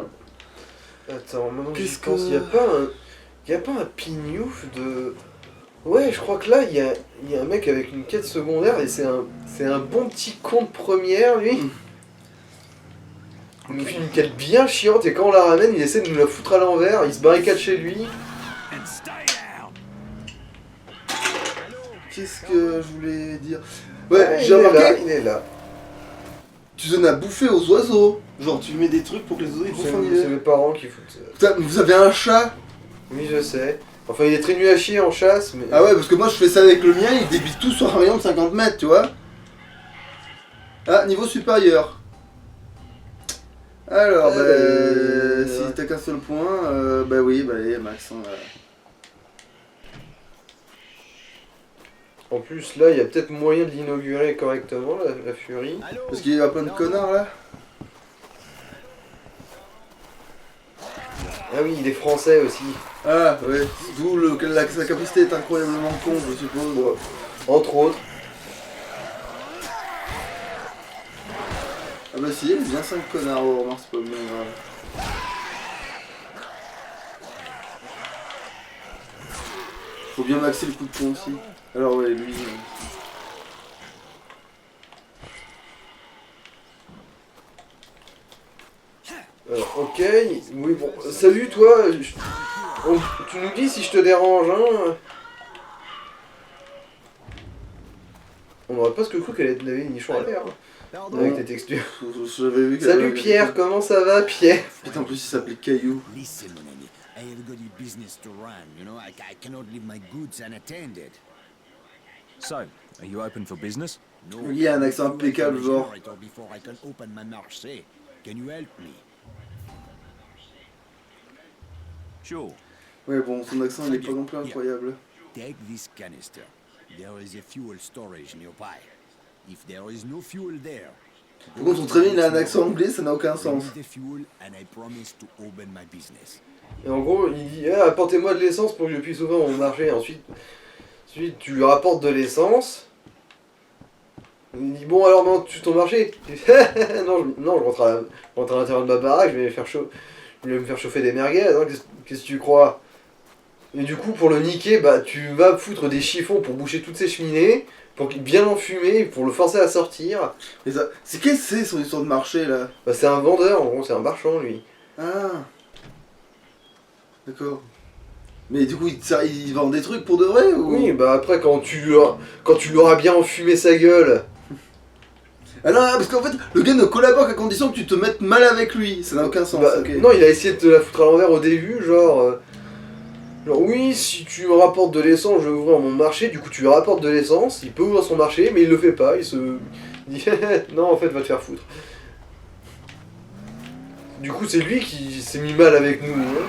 A: Attends, maintenant que j'y
B: Qu'est-ce
A: pense,
B: que-
A: y a pas un pignouf de... Ouais, je crois que là, il y a un mec avec une quête secondaire et c'est un bon petit con de première, lui. Il nous fait une quête bien chiante et quand on la ramène, il essaie de nous la foutre à l'envers, il se barricade chez lui.
C: And stay down.
B: Qu'est-ce que je voulais dire? Ouais, j'ai
A: il est là,
B: remarqué.
A: il est là.
B: Tu donnes à bouffer aux oiseaux. Genre, tu mets des trucs pour que les oiseaux ils bouffent en
A: C'est
B: hiver.
A: mes parents qui foutent ça.
B: Putain, mais vous avez un chat?
A: Oui, je sais. Enfin, il est très nul à chier en chasse, mais...
B: Ah ouais, parce que moi je fais ça avec le mien, il débite tout sur un rayon de 50 mètres, tu vois. Ah, niveau supérieur. Alors, bah,
A: ouais.
B: si t'as qu'un seul point, bah oui, bah allez, max. Hein,
A: En plus, là, il y a peut-être moyen de l'inaugurer correctement, la furie.
B: Parce qu'il y a plein de connards là.
A: Ah oui, il est français aussi.
B: Ah ouais, d'où sa capacité est incroyablement con, je suppose.
A: Ouais. Entre autres.
B: Ah bah si, il y a bien 5 connards, oh, remarque, c'est pas bien grave. Faut bien maxer le coup de pont aussi. Alors ouais, lui...
A: Ok, oui bon, salut toi, tu nous dis si je te dérange, hein. On n'aurait pas ce que cru qu'elle avait une nichon à l'air, hein, avec tes textures.
B: J'avais vu qu'elle
A: Salut
B: avait-
A: Pierre, comment ça va Pierre?
B: Putain, en plus il s'appelait Caillou.
C: Listen, Manny,
F: I have got a business to run, you know. I cannot leave my goods unattended.
C: So, are you open for business?
F: No,
B: Il y a un accent impeccable, genre.
F: before I can open my marché. Can you help me?
C: Sure.
B: Ouais, bon, son accent il est pas non plus incroyable.
F: Take this canister. There is a fuel storage nearby. If there is no fuel there,
B: Par contre, son très bien, il a un accent anglais, ça n'a aucun sens.
F: remove the fuel and I promise to open my business.
A: Et en gros, il dit ah, apportez-moi de l'essence pour que je puisse ouvrir mon marché. Ensuite, tu lui rapportes de l'essence. Il dit bon alors non, tu ton marché. non, je rentre à l'intérieur de ma baraque, je vais me faire chauffer des merguez. Hein, qu'est-ce que tu crois? Et du coup, pour le niquer, bah tu vas foutre des chiffons pour boucher toutes ces cheminées, pour qu'il bien l'enfumer, pour le forcer à sortir.
B: Et ça, qu'est-ce que c'est son histoire de marché là?
A: Bah c'est un vendeur, en gros, c'est un marchand lui.
B: Ah. D'accord. Mais du coup, il vend des trucs pour de vrai ou...
A: Oui, bah après quand tu lui auras bien enfumé sa gueule.
B: Ah non, parce qu'en fait, le gars ne collabore qu'à condition que tu te mettes mal avec lui. Ça n'a aucun sens.
A: Bah,
B: Ok.
A: non, il a essayé de te la foutre à l'envers au début, genre oui, si tu me rapportes de l'essence, je vais ouvrir mon marché. Du coup, tu lui rapportes de l'essence, il peut ouvrir son marché, mais il le fait pas. Il dit non, en fait, va te faire foutre. Du coup, c'est lui qui s'est mis mal avec nous. Hein.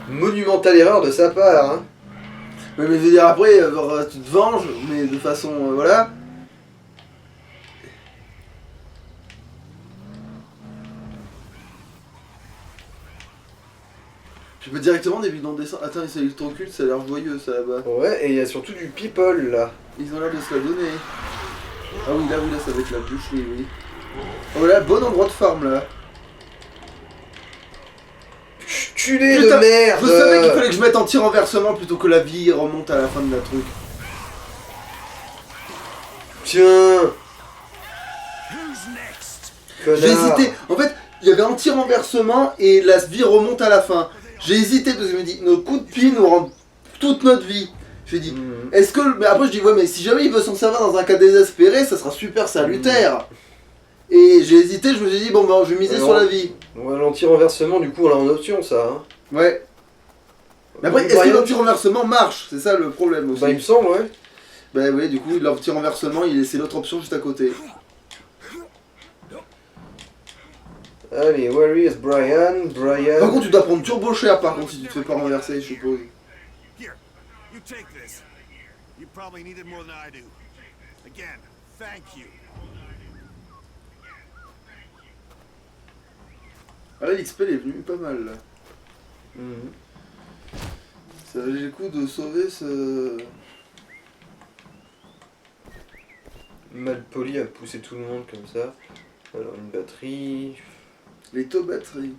A: Monumentale erreur de sa part. Hein.
B: Ouais, mais je veux dire, après, tu te venges, mais de façon. Voilà. Tu peux directement des bidons d'essence. Attends, ils s'électrocutent, ça a l'air joyeux ça là-bas.
A: Ouais, et il y a surtout du people là.
B: Ils ont l'air de se la donner. Ah oui, là, ça va être la boucherie, oui. Oh là, bon endroit de farm là.
A: Culé de
B: Putain,
A: merde.
B: Je savais qu'il fallait que je mette en tir renversement plutôt que la vie remonte à la fin de la truc.
A: Tiens.
C: Who's next?
A: Connard.
B: J'ai hésité. En fait, il y avait anti-renversement et la vie remonte à la fin. J'ai hésité parce que je me dis, nos coups de pied nous rendent toute notre vie. J'ai dit, est-ce que. Mais après, je dis, ouais, mais si jamais il veut s'en servir dans un cas désespéré, ça sera super salutaire. Et j'ai hésité, je me suis dit, bon, bah, je vais miser sur la vie.
A: Ouais, l'anti-renversement, du coup, on l'a en option, ça. Hein.
B: Ouais. Mais après, est-ce que l'anti-renversement marche? C'est ça le problème aussi.
A: Bah, il me semble, ouais.
B: Bah, oui, du coup, l'anti-renversement, c'est l'autre option juste à côté.
A: Allez, where is Brian?
B: Par contre, tu dois prendre turbo cher par contre si tu te fais pas renverser, je suppose.
G: Here, you take this. You probably need it more than I do. Again, thank you.
B: Ah là, l'XP elle est venue pas mal là. Ça valait le coup de sauver ce.
A: Malpoli a poussé tout le monde comme ça. Alors, une batterie.
B: Les taux batteries.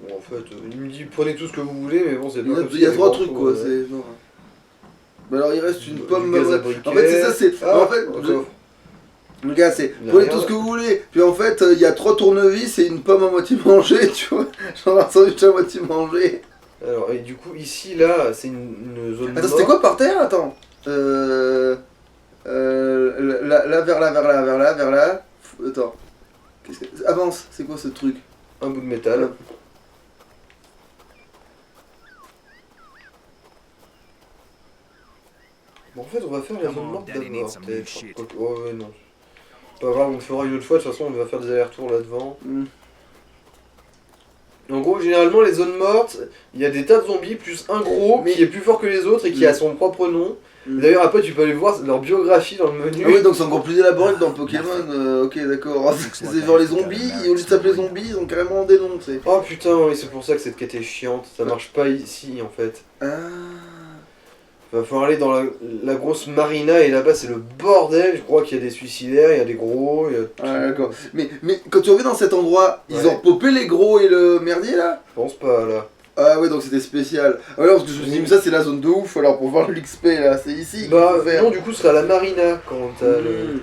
A: Bon, en fait, il me dit prenez tout ce que vous voulez, mais bon, c'est pas.
B: Il y a 3 trucs quoi, c'est genre. Bah alors il reste une pomme.
A: gaz à
B: En
A: briquet.
B: fait, c'est ça, c'est.
A: Ah,
B: en fait,
A: encore.
B: le gars, c'est
A: Il y a
B: prenez
A: rien.
B: tout ce que vous voulez. Puis en fait, il y a 3 tournevis et une pomme à moitié mangée, tu vois. Genre un sandwich à moitié mangé.
A: Alors, et du coup, ici, là, c'est une zone.
B: Attends, c'était quoi par terre? Attends. Là, vers là. Attends. Avance, c'est quoi ce truc?
A: Un bout de métal. Bon, en fait, on va faire la
C: Come
A: zone
C: on,
A: morte
C: Daddy
A: d'abord,
C: needs some new
A: peut-être.
C: shit.
A: Oh, ouais, non. Pas grave, on le fera une autre fois, de toute façon, on va faire des allers-retours là-devant. En gros, généralement, les zones mortes, il y a des tas de zombies, plus un gros qui est plus fort que les autres et qui a son propre nom. D'ailleurs, après, tu peux aller voir leur biographie dans le menu.
B: Ah oui, donc c'est encore plus élaboré que dans Pokémon. Ok, d'accord. C'est genre les zombies, au lieu de s'appeler zombies, ils ont carrément des noms, tu sais.
A: Oh putain, oui, c'est pour ça que cette quête est chiante. Ça marche pas ici, en fait.
B: Ah.
A: Va falloir aller dans la grosse marina et là-bas, c'est le bordel. Je crois qu'il y a des suicidaires, il y a des gros, il y a tout.
B: Ah, d'accord. Mais quand tu reviens dans cet endroit, ils
A: Ouais.
B: ont popé les gros et le merdier là?
A: Je pense pas, là.
B: Ah ouais, donc c'était spécial. Ah ouais, parce que je me suis dit, mais ça c'est la zone de ouf, alors pour voir l'XP là, c'est ici. qu'il
A: Bah,
B: faut faire.
A: non, du coup, ce sera la marina quand t'as le.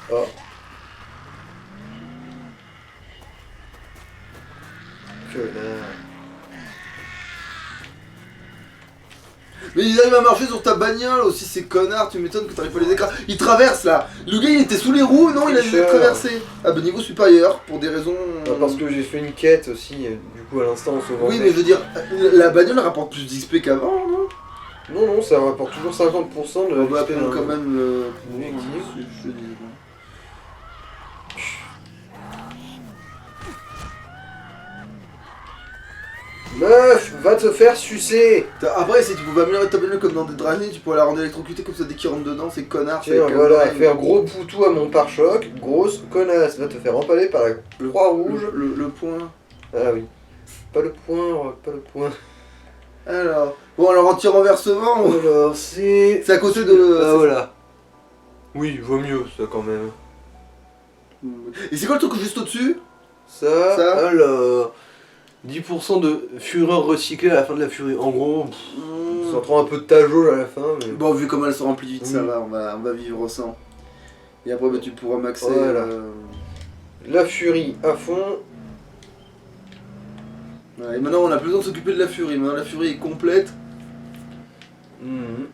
A: Oh. Connard.
B: Mais ils arrivent à marcher sur ta bagnole aussi, ces connards, tu m'étonnes que t'arrives pas à les écraser. Ils traversent là. Le gars il était sous les roues, non, il a
A: Tricheur.
B: traversé. Ah bah niveau supérieur, pour des raisons...
A: Parce que j'ai fait une quête aussi, du coup à l'instant on se vend.
B: Oui mais je veux dire, la bagnole rapporte plus d'XP qu'avant, non?
A: Non, ça rapporte toujours 50% de
B: On va
A: l'XP
B: prendre quand même le...
A: Objectif.
B: Je te dis, bon.
A: Meuf, va te faire sucer.
B: Après, si tu pouvais améliorer ta bagnole comme dans des Dragnées, tu pourrais la rendre électrocutée comme ça dès qu'ils rentrent dedans, c'est connard.
A: Tiens, voilà, fais un gros poutou à mon pare-choc, grosse connasse, va te faire empaler par la croix rouge.
B: Le point.
A: Ah oui. Pas le point, pas le point.
B: Alors, bon alors anti-renversement,
A: Alors c'est...
B: c'est à côté de...
A: Ah voilà. Oui, vaut mieux ça quand même.
B: Et c'est quoi le truc juste au-dessus?
A: Ça, alors... 10% de fureur recyclée à la fin de la furie. En gros, ça prend un peu de ta jauge à la fin, mais...
B: Bon, vu comme elle se remplit vite, ça
A: Oui.
B: va, on va vivre sans. Et après, bah, tu pourras maxer...
A: Voilà. La furie à fond.
B: Ouais, et maintenant, on a plus besoin de s'occuper de la furie. Maintenant, la furie est complète.
A: Mhm.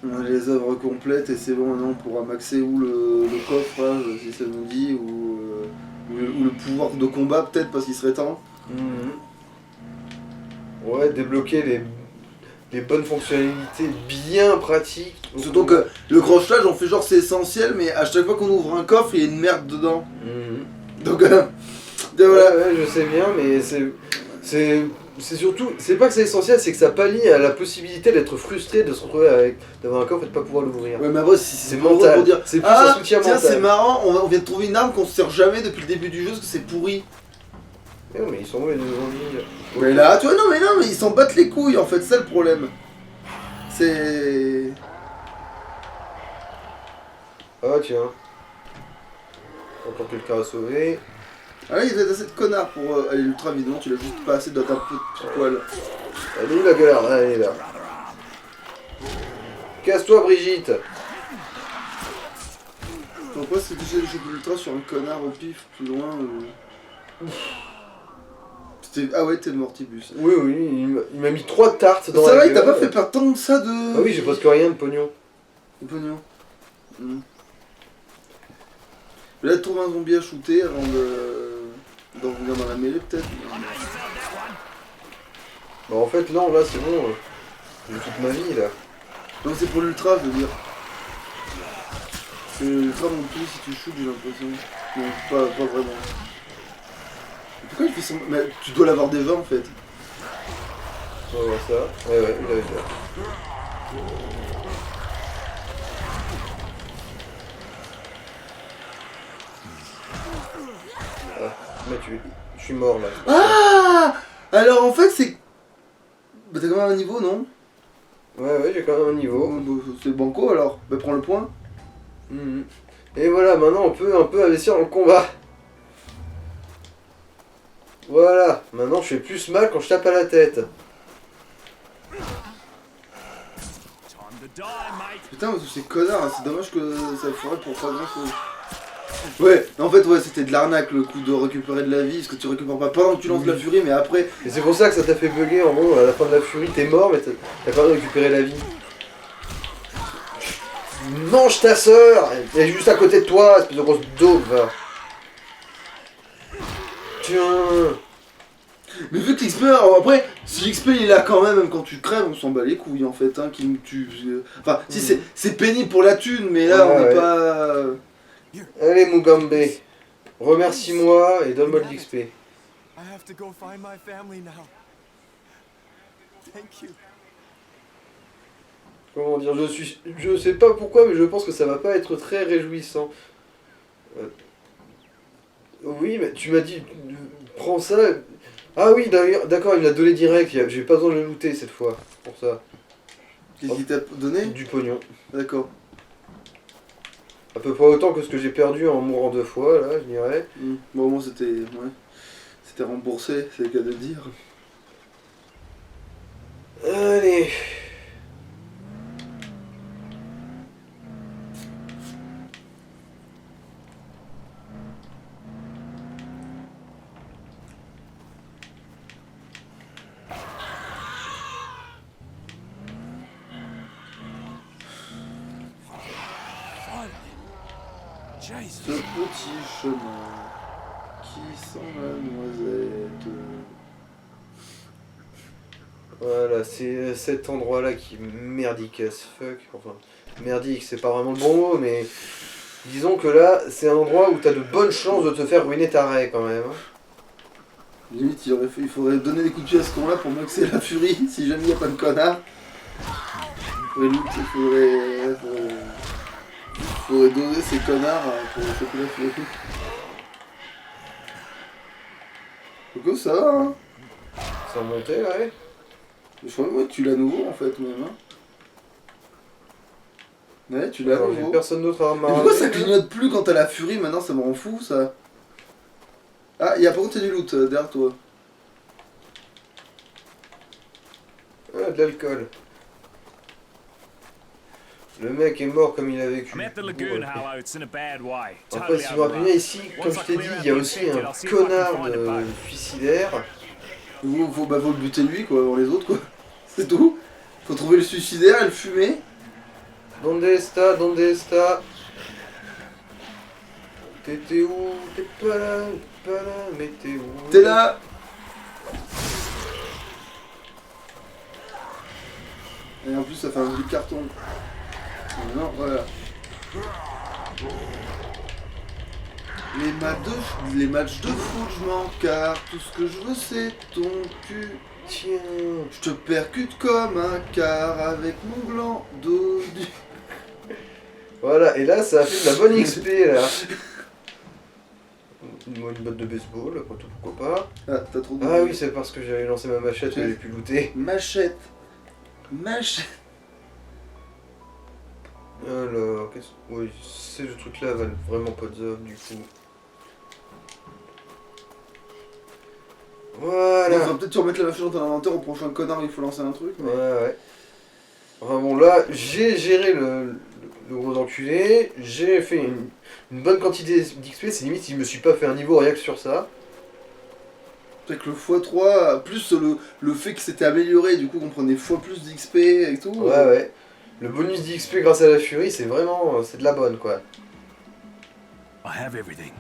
B: On a les œuvres complètes et c'est bon, maintenant, on pourra maxer ou le coffre, hein, si ça nous dit, ou le pouvoir de combat, peut-être, parce qu'il serait temps.
A: Mhm. Ouais, débloquer les bonnes fonctionnalités bien pratiques.
B: Surtout que le crochetage, on fait genre c'est essentiel, mais à chaque fois qu'on ouvre un coffre, il y a une merde dedans.
A: Mhm.
B: Donc voilà.
A: Ouais, je sais bien, mais c'est surtout, c'est pas que c'est essentiel, c'est que ça pallie à la possibilité d'être frustré, de se retrouver avec, d'avoir un coffre et de pas pouvoir l'ouvrir.
B: Ouais, mais après, si
A: C'est
B: pour
A: mental.
B: dire,
A: C'est plus
B: ah,
A: un soutien
B: tiens,
A: mental.
B: c'est marrant, on vient de trouver une arme qu'on se sert jamais depuis le début du jeu parce que c'est pourri.
A: Eh non, mais ils sont où les deux zombies là?
B: Mais là, tu vois, non, mais ils s'en battent les couilles en fait, c'est ça le problème. C'est.
A: Ah tiens. Encore quelqu'un à sauver.
B: Ah là, il y a assez de connards pour aller ultra vite, non, tu l'as juste pas assez de ta petite poil.
A: Elle est où la galère? Ah, elle est là. Casse-toi Brigitte.
B: Pourquoi c'est touché le chocolat ultra sur un connard au pif plus loin Ah ouais, t'es mortibus.
A: Oui, il m'a mis 3 tartes dans
B: Ça
A: la
B: va, il t'a
A: gueule.
B: pas fait perdre tant que ça de.
A: Ah oui, j'ai presque rien de pognon.
B: De pognon. Je vais là trouver un zombie à shooter avant d'en revenir dans la mêlée peut-être.
A: Bah en fait non, là c'est bon. J'ai toute ma vie là.
B: Non, c'est pour l'ultra, je veux dire. Parce que l'ultra monte plus si tu shootes, j'ai l'impression. Non, pas vraiment. Mais pourquoi il fait son... Mais tu dois l'avoir déjà en fait.
A: On va voir ça. Ouais, il avait ça. Ah, mais je suis mort là.
B: Ah, alors en fait c'est... Bah t'as quand même un niveau, non?
A: Ouais, j'ai quand même un niveau.
B: Bon, c'est banco alors. Bah prends le point.
A: Mhm. Et voilà, maintenant on peut un peu investir dans le combat. Voilà, maintenant je fais plus mal quand je tape à la tête.
B: Putain, ces connards, c'est dommage que ça ferait pour pas grand chose. Ouais, en fait, ouais, c'était de l'arnaque le coup de récupérer de la vie, parce que tu récupères pas pendant que tu lances la furie, mais après.
A: Et c'est pour ça que ça t'a fait bugger, en gros, à la fin de la furie, t'es mort, mais t'as pas récupéré la vie. Mange ta sœur! Elle est juste à côté de toi, espèce de grosse daube, va. Tiens!
B: Mais vu que l'XP, alors après, si l'XP il est là quand même quand tu crèves, on s'en bat les couilles en fait, hein, Enfin, si c'est pénible pour la thune, mais là on n'est pas.
A: Allez, Mugambe, remercie-moi et donne-moi de l'XP.
C: I have to go find my family now. Thank you.
A: Comment dire, je sais pas pourquoi, mais je pense que ça va pas être très réjouissant. Oui, mais tu m'as dit, prends ça. Ah oui, d'accord, il me l'a donné direct, j'ai pas besoin de le looter cette fois, pour ça.
B: Qu'est-ce qu'il t'a donné?
A: Du pognon.
B: D'accord.
A: À peu près autant que ce que j'ai perdu en mourant 2 fois, là, je dirais.
B: Bon, moi c'était. Ouais. C'était remboursé, c'est le cas de le dire.
A: Allez.
C: Jesus.
B: Ce petit chemin qui sent la noisette.
A: Voilà, c'est cet endroit-là qui est merdique as fuck. Enfin, merdique, c'est pas vraiment le bon mot, mais disons que là, c'est un endroit où t'as de bonnes chances de te faire ruiner ta raie quand même.
B: Limite, il faudrait donner des coups de pied à ce con-là pour maxer la furie, si jamais il n'y a pas de connard. Il faudrait doser ces connards pour choper la furie. Coco, ça va, hein?
A: Ça montait, ouais.
B: Je crois que tu l'as nouveau en fait, même. Hein. Ouais, tu l'as
A: Alors, j'ai
B: nouveau.
A: personne d'autre à
B: Mais pourquoi ça
A: ramener.
B: clignote plus quand t'as la furie maintenant? Ça me rend fou ça. Ah, il y a par contre du loot derrière toi.
A: Ah, de l'alcool. Le mec est mort comme il a vécu.
C: I'm at the lagoon, Hollow. It's in a bad way.
A: Après,
C: Totally
A: si je me rappelle bien,
C: overrun.
A: ici, comme je t'ai dit, il y a aussi un connard de suicidaire.
B: Faut le buter lui quoi, avant les autres quoi. C'est tout. Faut trouver le suicidaire et le fumer.
A: Donde está, donde está? T'étais où? T'es pas là, mais t'es où?
B: T'es là. Et en plus ça fait un joli carton. Non, voilà. Les matchs de foot, je m'en carre. Tout ce que je veux, c'est ton cul.
A: Tiens.
B: Je te percute comme un quart avec mon gland dodu.
A: Voilà, et là, ça a fait de la bonne XP, là. Une botte de baseball, après tout, pourquoi pas.
B: Ah, t'as trop de...
A: Ah oui, c'est parce que j'avais lancé ma machette que j'ai pu looter.
B: Machette. Machette.
A: Alors, qu'est-ce... Oui, ces trucs-là valent vraiment pas de zob, du coup.
B: On
A: Voilà.
B: va peut-être remettre la machine dans ton inventaire au prochain connard, il faut lancer un truc. Mais...
A: Ouais. Enfin bon, là, j'ai géré le gros enculé, j'ai fait une bonne quantité d'XP, c'est limite si je me suis pas fait un niveau rien que sur ça.
B: Avec le x3, plus le fait que c'était amélioré, du coup qu'on prenait x plus d'XP et tout.
A: Ouais. Le bonus d'XP grâce à la furie, c'est vraiment... c'est de la bonne, quoi.
C: I have everything.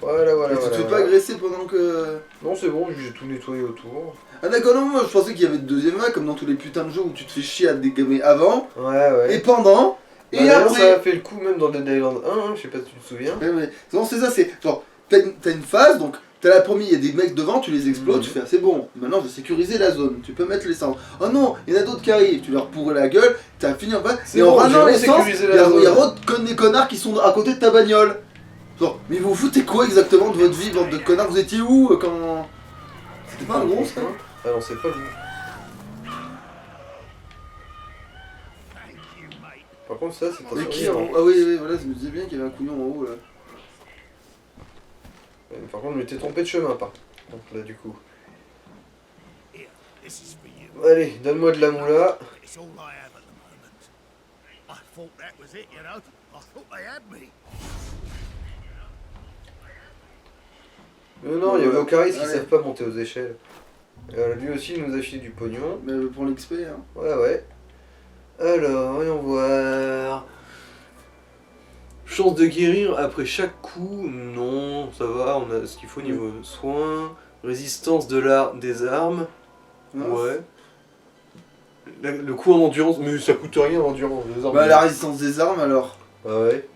A: Voilà.
B: Et tu te fais pas agresser pendant que...
A: Non, c'est bon, j'ai tout nettoyé autour.
B: Ah d'accord, non, moi je pensais qu'il y avait de deuxième vague, comme dans tous les putains de jeux où tu te fais chier à te dégamer avant,
A: Ouais.
B: et pendant, et
A: D'ailleurs,
B: après...
A: ça a fait le coup même dans Dead Island 1, hein, je sais pas si tu te souviens.
B: Ouais, mais non, c'est ça, c'est genre, t'as une phase, donc t'as la première, il y a des mecs devant, tu les exploses, tu fais ah, c'est bon, maintenant je vais sécuriser la zone, tu peux mettre l'essence. Oh non, il y en a d'autres qui arrivent, tu leur pourrais la gueule, t'as fini en face,
A: C'est
B: et en
A: bon,
B: ramenant
A: j'ai
B: l'essence, il
A: sécurisé
B: y
A: la
B: a
A: zone.
B: des connards qui sont à côté de ta bagnole. Genre, mais vous foutez quoi exactement de votre vie, bande de connards, vous étiez où quand... C'était pas un gros ça?
A: Ah non, c'est pas le bon. Par contre, ça, c'est pas
B: Mais qui...
A: sûr.
B: Ah oui, voilà, je me disais bien qu'il y avait un couillon en haut là.
A: Par contre, je m'étais trompé de chemin, par contre, là, du coup.
G: Here, this is for you.
A: Allez, donne-moi de la moula.
G: It's all I have at the moment. I thought that was it, you know. I thought they had me.
A: Non, il y a Mokaris qui
B: Allez.
A: savent pas monter aux échelles. Lui aussi, il nous a filé du pognon.
B: Mais pour l'XP, hein.
A: Ouais. Alors, voyons voir. Chance de guérir après chaque coup, non, ça va, on a ce qu'il faut niveau soins. Résistance des armes, ouais. Le coup en endurance, mais ça coûte rien en endurance des armes.
B: Bah la résistance des armes alors.
A: Ah ouais.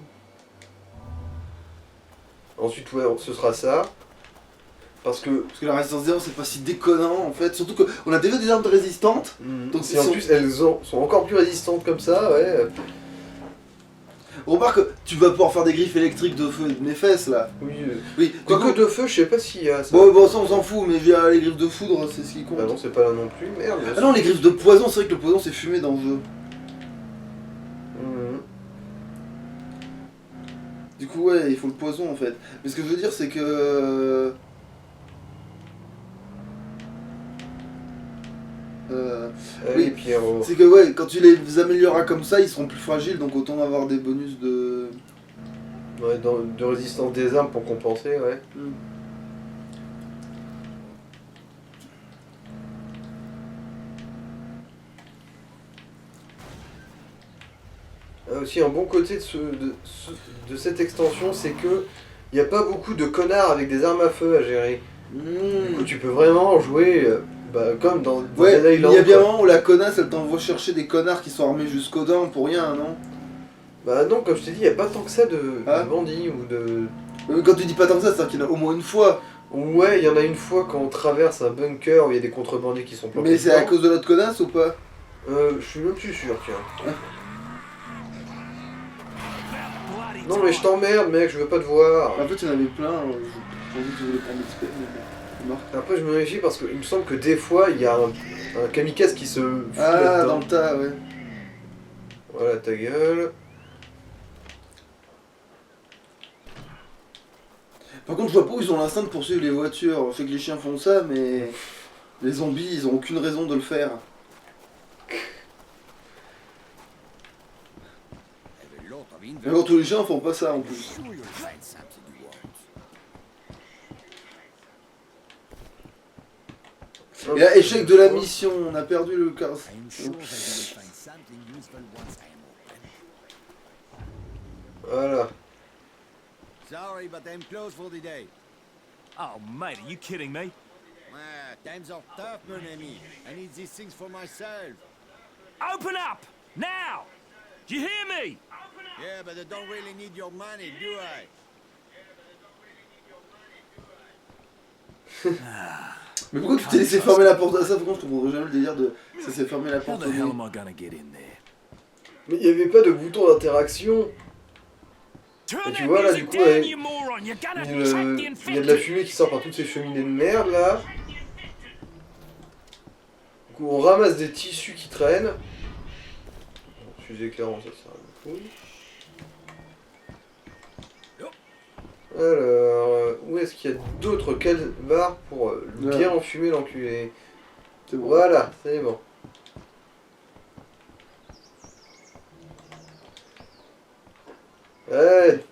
A: Ensuite, ouais, ce sera ça. Parce que
B: la résistance des armes c'est pas si déconnant en fait, surtout qu'on a déjà des armes résistantes.
A: donc si en plus elles sont encore plus résistantes comme ça, ouais.
B: Remarque, tu vas pouvoir faire des griffes électriques de feu de mes fesses là.
A: Oui, quoique de feu, je sais pas s'il y a ça.
B: Bon, ça on s'en fout, mais les griffes de foudre c'est ce qui compte.
A: Ah non, c'est pas là non plus, merde.
B: Ah non, les griffes de poison, c'est vrai que le poison c'est fumé dans le jeu. Du coup, ouais, il faut le poison en fait. Mais ce que je veux dire, c'est que. Oui,
A: Pierrot.
B: C'est que, ouais, quand tu les amélioreras comme ça, ils seront plus fragiles, donc autant avoir des bonus de.
A: Ouais, de résistance des armes pour compenser, ouais. Aussi, un bon côté de cette extension, c'est que il n'y a pas beaucoup de connards avec des armes à feu à gérer. Du coup, tu peux vraiment jouer comme dans
B: Ouais,
A: Dead
B: il y
A: Island,
B: a bien un
A: quoi.
B: moment où la connasse elle t'envoie chercher des connards qui sont armés jusqu'aux dents pour rien, non?
A: Bah non, comme je t'ai dit, il n'y a pas tant que ça de
B: Ah.
A: bandits ou de...
B: Quand tu dis pas tant que ça, c'est-à-dire qu'il y en a au moins une fois.
A: Ouais, il y en a une fois quand on traverse un bunker où il y a des contrebandiers qui sont planqués
B: Mais c'est à
A: dedans.
B: cause de l'autre connasse ou pas?
A: Je suis même plus sûr, tiens. Non mais je t'emmerde mec, je veux pas te voir.
B: En fait, il y en avait plein, j'ai envie que tu voulais prendre l'XP, mais bon, marre.
A: Après je me méfie parce qu'il me semble que des fois il y a un kamikaze qui se fout
B: Ah,
A: là-dedans.
B: dans le tas, ouais.
A: Voilà ta gueule.
B: Par contre, je vois pas où ils ont l'instinct de poursuivre les voitures. Je sais que les chiens font ça, mais les zombies, ils ont aucune raison de le faire. Mais bon, tous les chiens font pas ça en plus.
F: Sure you'll find something you want.
B: Et là, échec de la mission, on a perdu le car.
F: I'm sure that you will find something useful once I am open.
A: Voilà.
F: Sorry, but I'm closed for the day.
C: Oh, mate, are you kidding me?
F: Times are tough, mon ami. I need these things for myself.
C: Open up! Now! Do you hear me?
F: Yeah, but I don't really need your money, do I?
B: Mais pourquoi tu t'es laissé fermer la porte à ça? Pourquoi je comprendrais jamais le délire de ça s'est fermé la
C: How
B: porte
C: the
B: au
C: hell
B: nez.
C: am I gonna get in there?
A: Mais il n'y avait pas de bouton d'interaction.
C: Turn
A: Et tu
C: that
A: vois, là,
C: music
A: du coup,
C: down,
A: ouais,
C: you moron! You're gonna
A: Il
C: attract the
A: y a de la
C: infected!
A: fumée qui sort par toutes ces cheminées de merde là. Du coup on ramasse des tissus qui traînent. Bon, fusée éclairant ça sert à la couille. Alors, où est-ce qu'il y a d'autres calvars pour bien enfumer l'enculé?
B: C'est bon.
A: Voilà, c'est bon.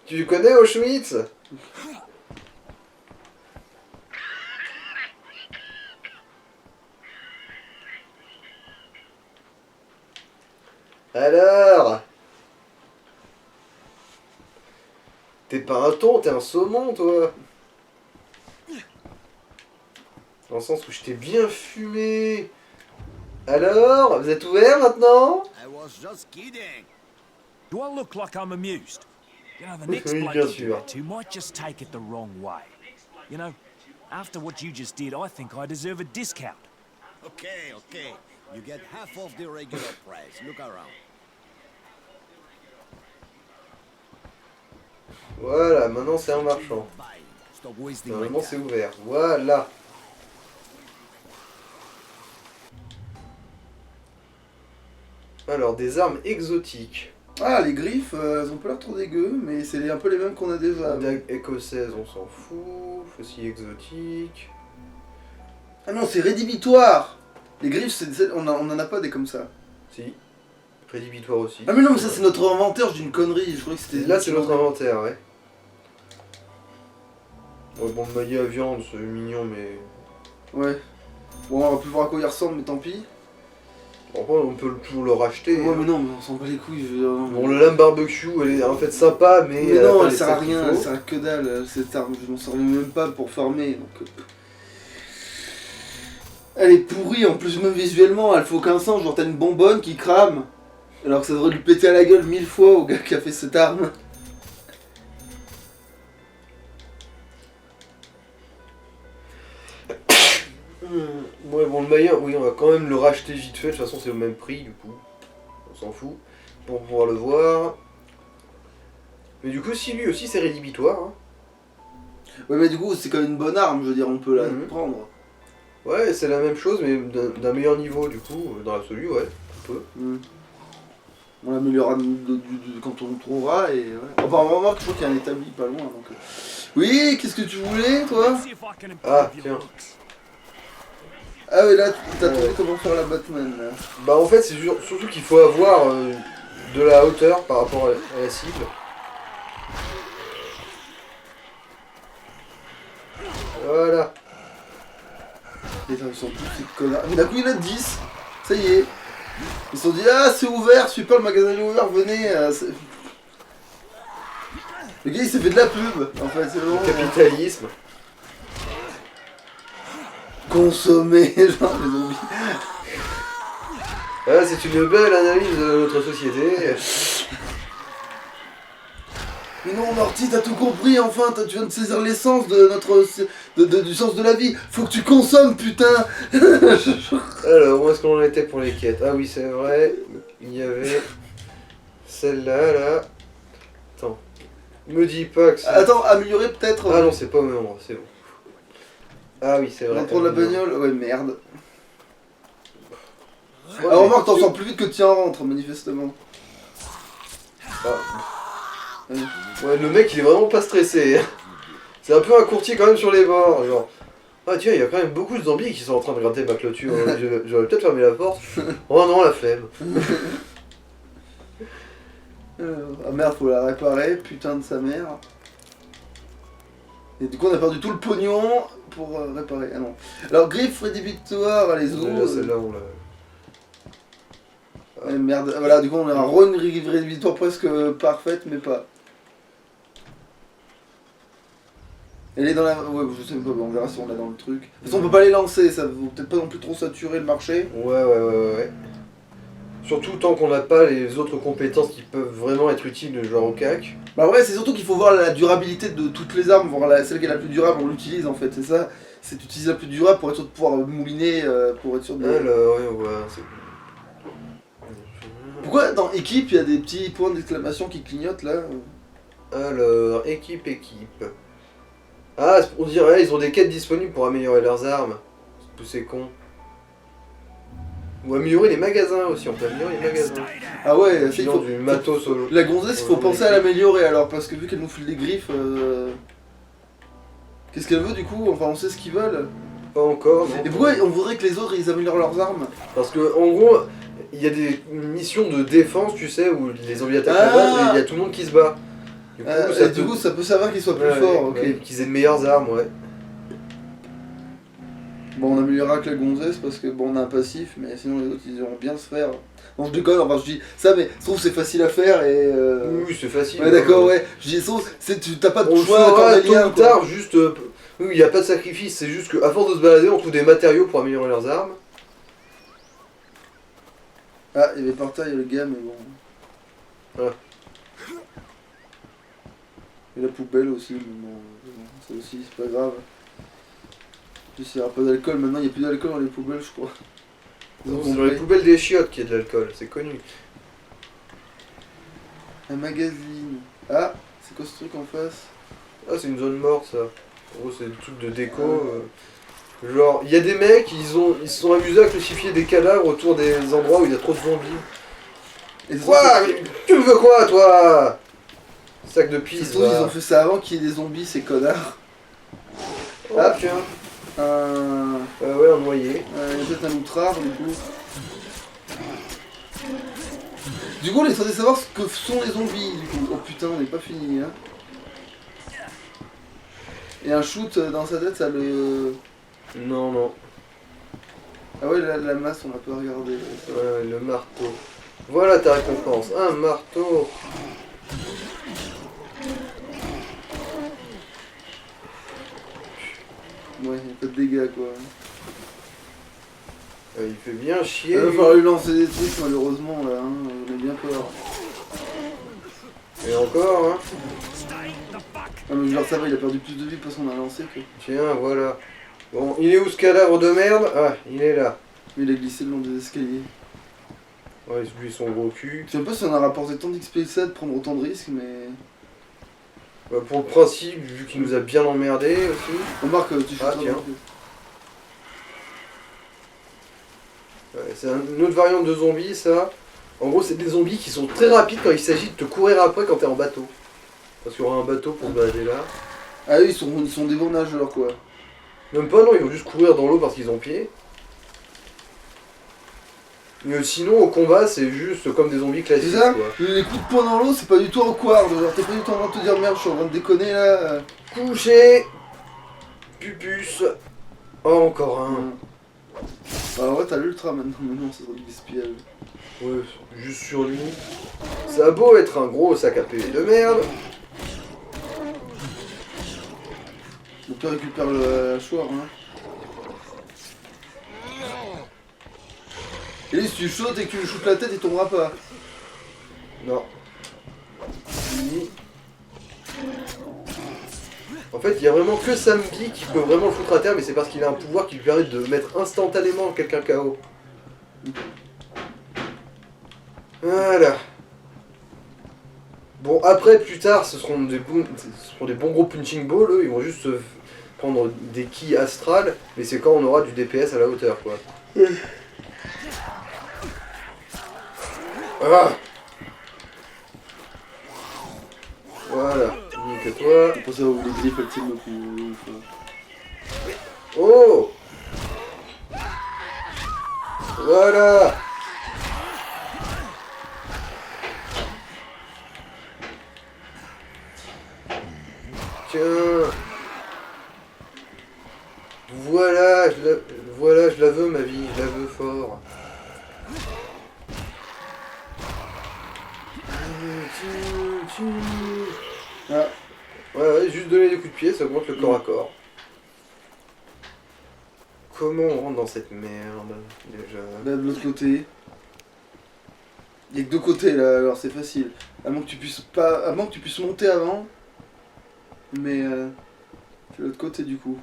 A: Tu connais Auschwitz? Alors? T'es pas un thon, t'es un saumon, toi. Dans le sens où je t'ai bien fumé. Alors, vous êtes ouvert maintenant?
F: I was just kidding.
C: Do I look like I'm amused? You know, the next
A: Oui,
C: bloke
A: bien
C: you do
A: sûr.
C: that to might just take it the wrong way. You know, after what you just did, I think I deserve a discount.
F: Okay, okay. You get half of the regular price. Look around.
A: Voilà, maintenant c'est un marchand.
F: Bye. Stop wasting my
A: Normalement c'est
F: time.
A: ouvert. Voilà. Alors, des armes exotiques.
B: Ah, les griffes, elles ont pas l'air trop dégueu, mais c'est un peu les mêmes qu'on a déjà.
A: Dague écossaise, on s'en fout. Faucille exotique.
B: Ah non, c'est rédhibitoire. Les griffes, on en a pas des comme ça.
A: Si. Rédhibitoire aussi.
B: Ah mais non, mais ça c'est notre inventaire, j'ai une connerie, je croyais que c'était...
A: Là c'est notre inventaire, ouais. Ouais, bon, le maillet à viande, c'est mignon, mais...
B: Ouais. Bon, on va plus voir à quoi il ressemble, mais tant pis.
A: Bon, après, on peut toujours le racheter.
B: Ouais,
A: hein.
B: mais non, mais on s'en bat les couilles, je veux dire, non,
A: Bon, la lame barbecue, elle est en fait sympa, mais...
B: Mais
A: a
B: non,
A: pas
B: elle
A: les
B: sert à
A: stats qu'il
B: rien, elle
A: faut.
B: sert à que dalle, cette arme, je m'en servais même pas pour farmer, donc... Elle est pourrie, en plus même visuellement, elle fait aucun sens, genre t'as une bonbonne qui crame, alors que ça devrait lui péter à la gueule 1000 fois au gars qui a fait cette arme.
A: Ouais, bon, le maillet, oui, on va quand même le racheter vite fait, de toute façon c'est au même prix, du coup. On s'en fout. Pour pouvoir le voir. Mais du coup, si lui aussi c'est rédhibitoire, hein.
B: Ouais, mais du coup, c'est quand même une bonne arme, je veux dire, on peut la
A: Mhm.
B: prendre.
A: Ouais, c'est la même chose, mais d'un meilleur niveau, du coup, dans l'absolu, ouais, on peut.
B: On l'améliorera quand on le trouvera, et ouais. Enfin, on va voir que je crois qu'il y a un établi pas loin, donc... Oui, qu'est-ce que tu voulais, toi?
C: Let's see if I can improve
A: Ah,
C: your
A: tiens.
C: looks.
B: Ah ouais, là, t'as trouvé comment faire la Batman, là.
A: Bah en fait, c'est surtout qu'il faut avoir de la hauteur par rapport à la cible. Voilà.
B: Et ils sont tous ces connards. Mais d'un coup, il y en a 10. Ça y est. Ils se sont dit ah c'est ouvert, suis pas le magasin est ouvert, venez. Le gars il s'est fait de la pub en fait, c'est bon.
A: Capitalisme.
B: Consommer genre les zombies.
A: Ah, c'est une belle analyse de notre société.
B: Mais non Morty, t'as tout compris enfin, tu viens de saisir l'essence de notre du sens de la vie. Faut que tu consommes putain.
A: Alors, où est-ce qu'on en était pour les quêtes? Ah oui, c'est vrai, il y avait celle-là, là. Attends, me dis pas que c'est...
B: Attends, améliorer peut-être.
A: Ah non, c'est pas au même endroit, c'est bon. Ah oui, c'est vrai.
B: On prend la bagnole, ouais merde.
A: Ouais,
B: Alors
A: mais-
B: remarque, t'en sors plus vite que tu en rentres manifestement.
A: Ah. Ouais, le mec il est vraiment pas stressé. C'est un peu un courtier quand même sur les bords. Genre, ah tiens, il y a quand même beaucoup de zombies qui sont en train de gratter ma clôture. J'aurais peut-être fermé la porte. Oh non, la flemme.
B: Ah merde, faut la réparer, putain de sa mère. Et du coup, on a perdu tout le pognon pour réparer. Ah non. Alors, griffe rédhibitoire, allez
A: Déjà, celle-là, on l'a.
B: Merde, voilà, du coup, on a un run rédhibitoire presque parfaite, mais pas. Elle est dans la. Ouais, je sais pas, on verra si on l'a dans le truc. De toute façon, on peut pas les lancer, ça vaut peut-être pas non plus trop saturer le marché.
A: Ouais. Surtout tant qu'on n'a pas les autres compétences qui peuvent vraiment être utiles, genre au cac.
B: Bah ouais, c'est surtout qu'il faut voir la durabilité de toutes les armes, voir celle qui est la plus durable, on l'utilise en fait, c'est ça. C'est d'utiliser la plus durable pour être sûr de pouvoir mouliner, pour être sûr de...
A: Alors, ouais, on voit.
B: Pourquoi dans équipe il y a des petits points d'exclamation qui clignotent là?
A: Alors, équipe. Ah, on dirait, ils ont des quêtes disponibles pour améliorer leurs armes. Tous ces cons. Ou améliorer les magasins aussi, on peut améliorer les magasins.
B: Ah ouais,
A: Il
B: il faut...
A: du matos au...
B: La gonzesse, il faut penser à l'améliorer alors, parce que vu qu'elle nous file des griffes... Qu'est-ce qu'elle veut du coup? Enfin on sait ce qu'ils veulent.
A: Pas encore, non.
B: Et pourquoi on voudrait que les autres ils améliorent leurs armes?
A: Parce que, en gros, il y a des missions de défense, tu sais, où les zombies attaquent la base et il y a tout le monde qui se bat. Du coup,
B: ça peut servir qu'ils soient plus
A: ouais,
B: forts, ok.
A: ouais, qu'ils aient de meilleures armes, ouais.
B: Bon, on améliorera que la gonzesse parce que bon, on a un passif, mais sinon les autres ils iront bien se faire. Non, je déconne, enfin je dis ça, mais je trouve c'est facile à faire et.
A: Oui, c'est facile.
B: Ouais, d'accord, ouais. Je dis, t'as pas de
A: On le
B: choix
A: fera tôt
B: cornélien,
A: ou
B: quoi.
A: tard, juste. Oui, il n'y a pas de sacrifice, c'est juste qu'à force de se balader, on trouve des matériaux pour améliorer leurs armes.
B: Ah, il y avait par terre, il y a le gars, mais bon.
A: Voilà.
B: Et la poubelle aussi, mais bon, ça aussi, c'est pas grave. En plus, il n'y aura pas d'alcool, maintenant il n'y a plus d'alcool dans les poubelles, je crois. Ils ont
A: C'est dans
B: compris.
A: les poubelles des chiottes qu'il y a de l'alcool, c'est connu.
B: Un magazine. Ah, c'est quoi ce truc en face?
A: Ah, c'est une zone morte ça. En gros, c'est des trucs de déco. Genre, il y a des mecs, ils se sont amusés à classifier des cadavres autour des endroits où il y a trop de zombies.
B: Et
A: Quoi? Mais tu veux quoi, toi? Sac de pisse.
B: Ils ont fait ça avant qu'il y ait des zombies, ces connards.
A: Ah, tiens. Ouais, un noyé.
B: Il y a peut-être un outrard, du coup. Du coup, on est censé savoir ce que sont les zombies, du coup. Oh putain, on n'est pas fini, hein. Et un shoot dans sa tête, ça le...
A: Non.
B: Ah ouais, la masse, on l'a pas regardé.
A: Ouais, le marteau. Voilà ta récompense. Un marteau.
B: Ouais, il y a pas de dégâts, quoi.
A: Il fait bien chier.
B: Il va falloir lui lancer des trucs, malheureusement, là, hein. On a bien peur.
A: Et encore, hein.
B: Ah, mais genre, ça va, il a perdu plus de vie parce qu'on a lancé, quoi.
A: Tiens, voilà. Bon, il est où ce cadavre de merde? Ah, il est là.
B: Mais il a glissé le long des escaliers.
A: Ouais, lui, son gros cul.
B: Je sais pas si on a rapporté tant d'XP que ça de prendre autant de risques, mais...
A: Bah, pour le principe, vu qu'il nous a bien emmerdé aussi.
B: Remarque, tu fais
A: Ah,
B: trop
A: tiens.
B: de-
A: Ouais, c'est une autre variante de zombies, ça. En gros, c'est des zombies qui sont très rapides quand il s'agit de te courir après quand t'es en bateau. Parce qu'il y aura un bateau pour se balader là.
B: Ah oui, ils sont des bons nageurs, quoi.
A: Même pas, non, ils vont juste courir dans l'eau parce qu'ils ont pied. Mais sinon, au combat, c'est juste comme des zombies classiques,
B: C'est ça?
A: quoi.
B: Les coups de poing dans l'eau, c'est pas du tout awkward. Genre, t'es pas du tout en train de te dire merde, je suis en train de déconner là.
A: Couché. Pupus. Oh, encore un.
B: Bah ouais, t'as l'ultra maintenant, mais non, c'est trop du gaspillage.
A: Ouais, juste sur lui. Ça a beau être un gros sac à PV de merde.
B: Donc tu récupères le hachoir, hein. Et lui, si tu sautes et que tu lui shootes la tête, il tombera pas.
A: Non. Lui. En fait, il y a vraiment que Sambi qui peut vraiment le foutre à terre, mais c'est parce qu'il a un pouvoir qui lui permet de mettre instantanément quelqu'un KO. Voilà. Bon, après, plus tard, ce seront des bons gros punching balls, eux, ils vont juste se prendre des quilles astrales, mais c'est quand on aura du DPS à la hauteur, quoi. Ah voilà, nique toi.
B: C'est pour ça que les griffes, elles tiennent le coup.
A: Oh voilà. Tiens. Voilà, je la veux ma vie, je la veux fort.
B: Ah,
A: Ouais, juste donner des coups de pied, ça augmente le corps à corps. Comment on rentre dans cette merde, déjà?
B: là de l'autre côté. Il y a que deux côtés là, alors c'est facile. À moins que tu puisses monter avant. Mais c'est l'autre côté du coup.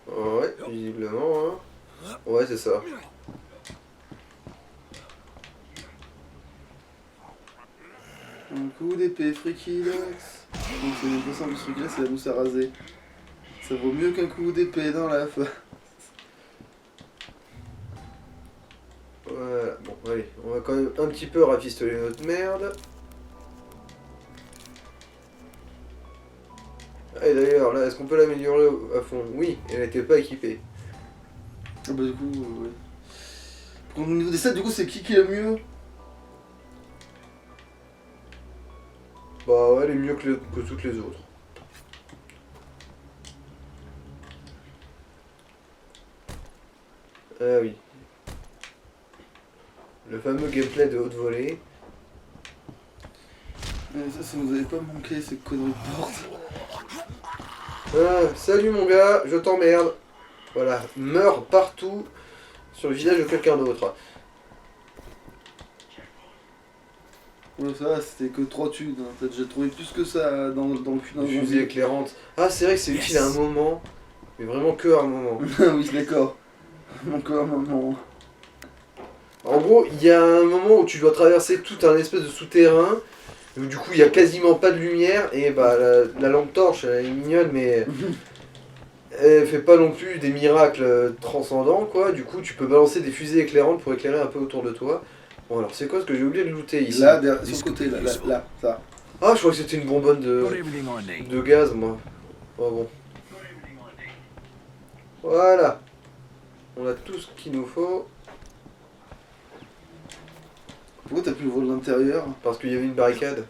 A: Ouais, visiblement, hein. Ouais, c'est ça.
B: Un coup d'épée, Freaky Dex. Donc c'est une façon de ce truc là, c'est la mousse à raser. Ça vaut mieux qu'un coup d'épée dans la face.
A: Voilà, bon, allez, on va quand même un petit peu rafistoler notre merde. Et d'ailleurs, là, est-ce qu'on peut l'améliorer à fond? Oui, elle n'était pas équipée.
B: Ah bah du coup, ouais. Au niveau des stats, du coup, c'est qui est le mieux?
A: Bah ouais, elle est mieux que toutes les autres. Ah oui. Le fameux gameplay de haute volée.
B: Ça nous avait pas manqué, ces conneries de porte.
A: Ah, salut mon gars, je t'emmerde. Voilà, meurs partout sur le visage de quelqu'un d'autre.
B: Ouais, ça va, c'était que 3 thunes. Hein. T'as déjà trouvé plus que ça dans le cul d'un
A: Une fusée
B: zombie.
A: éclairante. Ah, c'est vrai que c'est utile à un moment, mais vraiment que à un moment.
B: Ah oui, d'accord. Encore un moment.
A: En gros, il y a un moment où tu dois traverser tout un espèce de souterrain, où du coup il y a quasiment pas de lumière, et bah la lampe torche, elle est mignonne, mais elle fait pas non plus des miracles transcendants, quoi. Du coup, tu peux balancer des fusées éclairantes pour éclairer un peu autour de toi. Bon, alors c'est quoi ce que j'ai oublié de looter ici?
B: Là, derrière, sur le côté, là, ça.
A: Ah, je crois que c'était une bonbonne
C: Got everything I need.
A: de gaz, moi. Oh bon. Voilà. On a tout ce qu'il nous faut,
B: Pourquoi t'as pu le voir de l'intérieur?
A: parce qu'il y avait une barricade.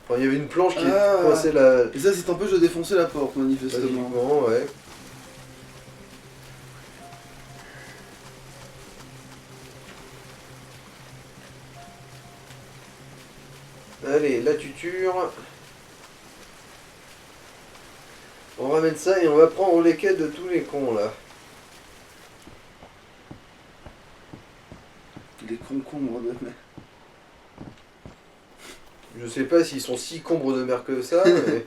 A: Enfin, il y avait une planche qui
B: Ah.
A: coinçait la...
B: Et ça, c'est t'empêche de défoncer la porte, manifestement.
A: Basiquement, ouais. Allez, la tuture. On ramène ça et on va prendre les quêtes de tous les cons là.
B: Les concombres de mer.
A: Je sais pas s'ils sont si combres de mer que ça, mais...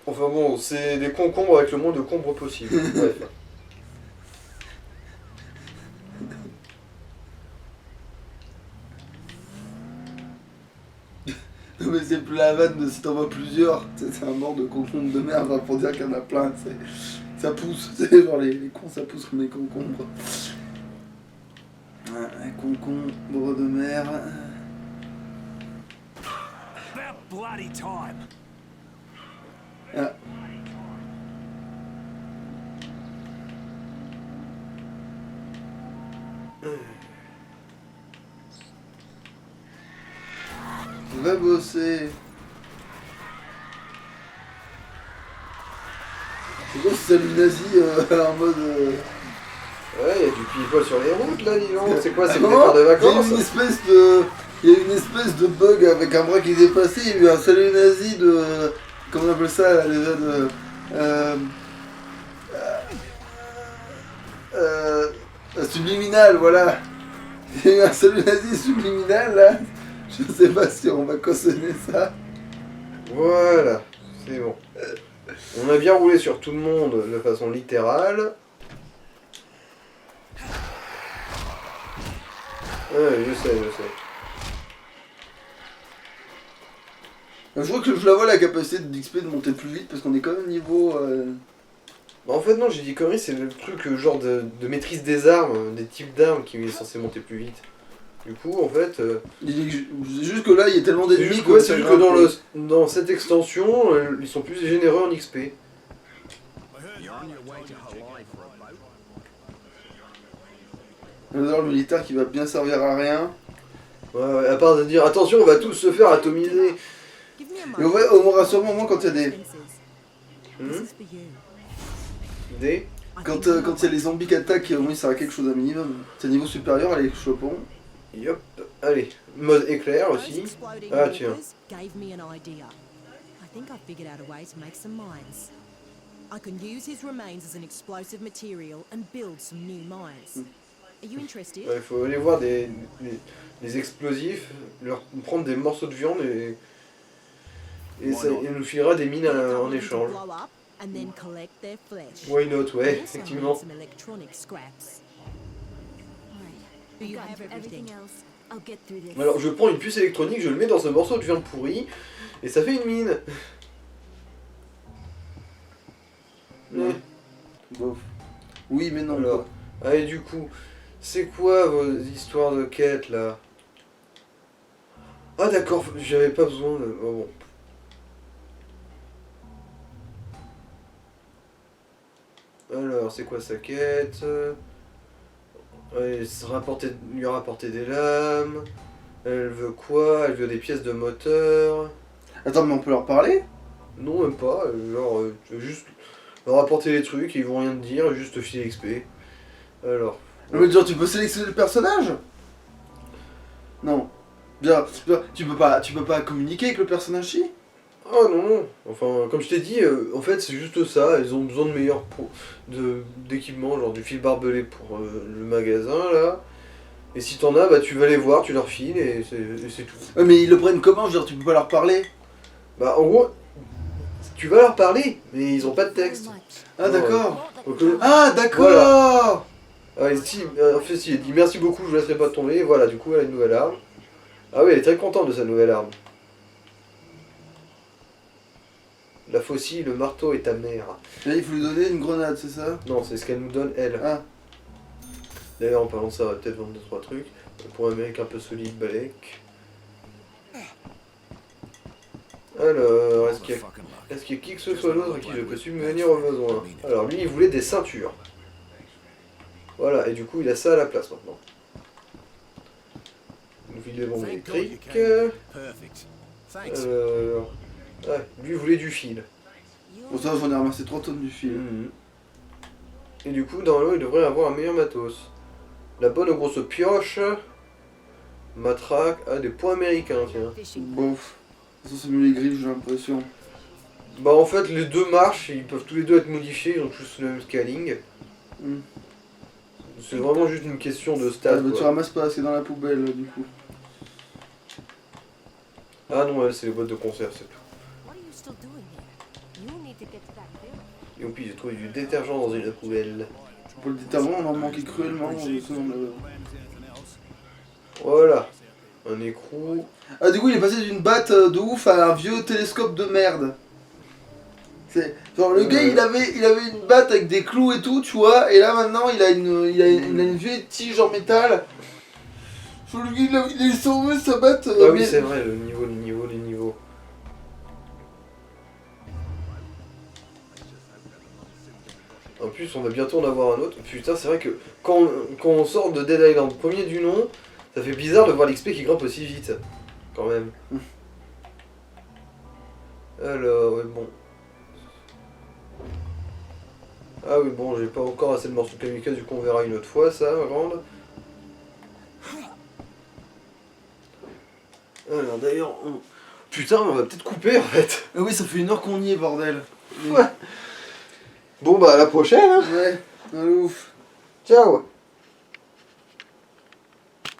A: Enfin bon, c'est des concombres avec le moins de combres possible. Bref.
B: Non, mais c'est plus la vanne de si t'en vois plusieurs. C'est un mort de concombres de mer, enfin, pour dire qu'il y en a plein. Ça pousse. C'est genre les cons, ça pousse comme les concombres. Un concombre de mer.
C: About bloody time.
B: Ah. Va bosser. C'est quoi salut nazi en mode.
A: Ouais, il y a du pile-poil sur les routes là, dis donc. C'est quoi, c'est le
B: Non,
A: départ de
B: il y a
A: vacances?
B: une espèce de. Il y a une espèce de bug avec un bras qui est dépassé, il y a eu un salut nazi de. Comment on appelle ça là, déjà de. Subliminal, voilà. Il y a eu un salut nazi subliminal là. Je sais pas si on va cautionner ça.
A: Voilà, c'est bon. On a bien roulé sur tout le monde de façon littérale. Ouais, je sais.
B: Je crois que je la vois la capacité d'XP de monter plus vite parce qu'on est quand même niveau.
A: Bah en fait non, j'ai dit conneries, c'est le truc genre de maîtrise des armes, des types d'armes qui est censé monter plus vite. Du coup en fait...
B: C'est juste que là il y a tellement
A: c'est
B: d'ennemis
A: juste,
B: quoi.
A: ouais, c'est juste que dans cette extension, ils sont plus généreux en XP.
B: On a le militaire qui va bien servir à rien.
A: Ouais, à part de dire attention, on va tous se faire atomiser.
E: Give me a
B: Et
E: moment.
B: ouais, au moins rassure-moi au moins quand il y a des.
A: Hmm,
D: This is for you.
A: des...
B: Quand il y a les zombies qui attaquent, au moins il sert à quelque chose un minimum. C'est niveau supérieur, allez, chopons.
A: Yop, allez, mode éclair
D: Those
A: aussi.
D: exploding
A: Ah tiens.
D: walkers gave me an idea. I think I've figured out a way to make some mines. I can use his remains as an explosive material and build some new mines. Are you interested?
A: Il faut aller voir des explosifs, leur prendre des morceaux de viande et ça il nous filera des mines
D: Get a
A: en
D: couple
A: échange.
D: to blow up and then collect their flesh.
A: Why not,
D: I
A: ouais,
D: also
A: effectivement.
D: need some electronic scraps. Do you have everything?
E: else. I'll get through this.
A: Alors je prends une puce électronique, je le mets dans un morceau de viande pourrie et ça fait une mine.
B: Ouais. Bof. Oui, mais non.
A: Alors, allez du coup, c'est quoi vos histoires de quêtes là? Ah d'accord, j'avais pas besoin de... Oh, bon. Alors, c'est quoi sa quête? Ouais, lui rapporter des lames. Elle veut quoi? Elle veut des pièces de moteur.
B: Attends, mais on peut leur parler?
A: Non, même pas. Genre, tu veux juste leur apporter les trucs, ils vont rien te dire, juste te filer XP. Alors.
B: Non, mais genre, tu peux sélectionner le personnage? Non. Bien, tu peux pas communiquer avec le personnage si?
A: Ah non. Enfin, comme je t'ai dit, en fait, c'est juste ça. Ils ont besoin de meilleurs d'équipements, genre du fil barbelé pour le magasin, là. Et si t'en as, bah tu vas les voir, tu leur files et c'est tout.
B: Ouais, mais ils le prennent comment? Genre, tu peux pas leur parler?
A: Bah en gros, tu vas leur parler, mais ils ont pas de texte.
B: Ah, d'accord.
A: Donc,
B: Ah, d'accord.
A: Voilà. Ah, et si, en fait, si, il dit merci beaucoup, je vous laisserai pas tomber. Voilà, du coup, elle a une nouvelle arme. Ah oui, elle est très contente de sa nouvelle arme. La faucille, le marteau et ta mère.
B: Là, il faut lui donner une grenade, c'est ça?
A: Non, c'est ce qu'elle nous donne, elle.
B: Ah.
A: D'ailleurs, en parlant de ça, on va peut-être vendre 2-3 trucs. Pour un mec un peu solide, Balek. Alors, est-ce qu'il y a qui que ce soit d'autre à qui je peux subvenir aux besoins? Alors, lui, il voulait des ceintures. Voilà, et du coup, il a ça à la place maintenant. Une ville de bombes électriques.
F: Perfect. Thanks.
A: Alors... Ouais, lui il voulait du fil.
B: Bon, ça, j'en ai ramassé 3 tonnes du fil.
A: Mhm. Et du coup, dans l'eau, il devrait avoir un meilleur matos. La bonne grosse pioche. Matraque. Ah, des points américains, tiens.
B: Bof. De toute façon, c'est mieux les griffes, j'ai l'impression.
A: Bah, en fait, les deux marchent, ils peuvent tous les deux être modifiés, ils ont tous le même scaling.
B: Hmm.
A: C'est vraiment juste une question de
B: Ah,
A: stats.
B: bah, tu
A: quoi.
B: ramasses pas, c'est dans la poubelle, du coup.
A: Ah non, elle, c'est les boîtes de conserve, c'est tout.
E: What are you still doing here? You need to get to that village.
A: Et puis, j'ai trouvé du détergent dans une poubelle.
B: Pour le détergent, on en manquait cruellement.
A: Voilà. Un écrou.
B: Ah, du coup, il est passé d'une batte de ouf à un vieux télescope de merde. C'est genre le gars, il avait une batte avec des clous et tout, tu vois, et là maintenant il a une vieille tige en métal. Genre, le gars, il a sauvé sa batte.
A: Ah oui,
B: mais-
A: c'est vrai, les niveaux. En plus, on va bientôt en avoir un autre. Putain, c'est vrai que quand on sort de Dead Island, premier du nom, ça fait bizarre de voir l'XP qui grimpe aussi vite. Quand même. Alors, ouais, bon. Ah oui, bon, j'ai pas encore assez de morceaux de kamikaze, du coup on verra une autre fois ça, grande. Alors d'ailleurs, putain, on va peut-être couper en fait.
B: Ah oui, ça fait 1 heure qu'on y est, bordel.
A: Ouais. Bon bah à la prochaine hein.
B: Ouais, ouf.
A: Ciao.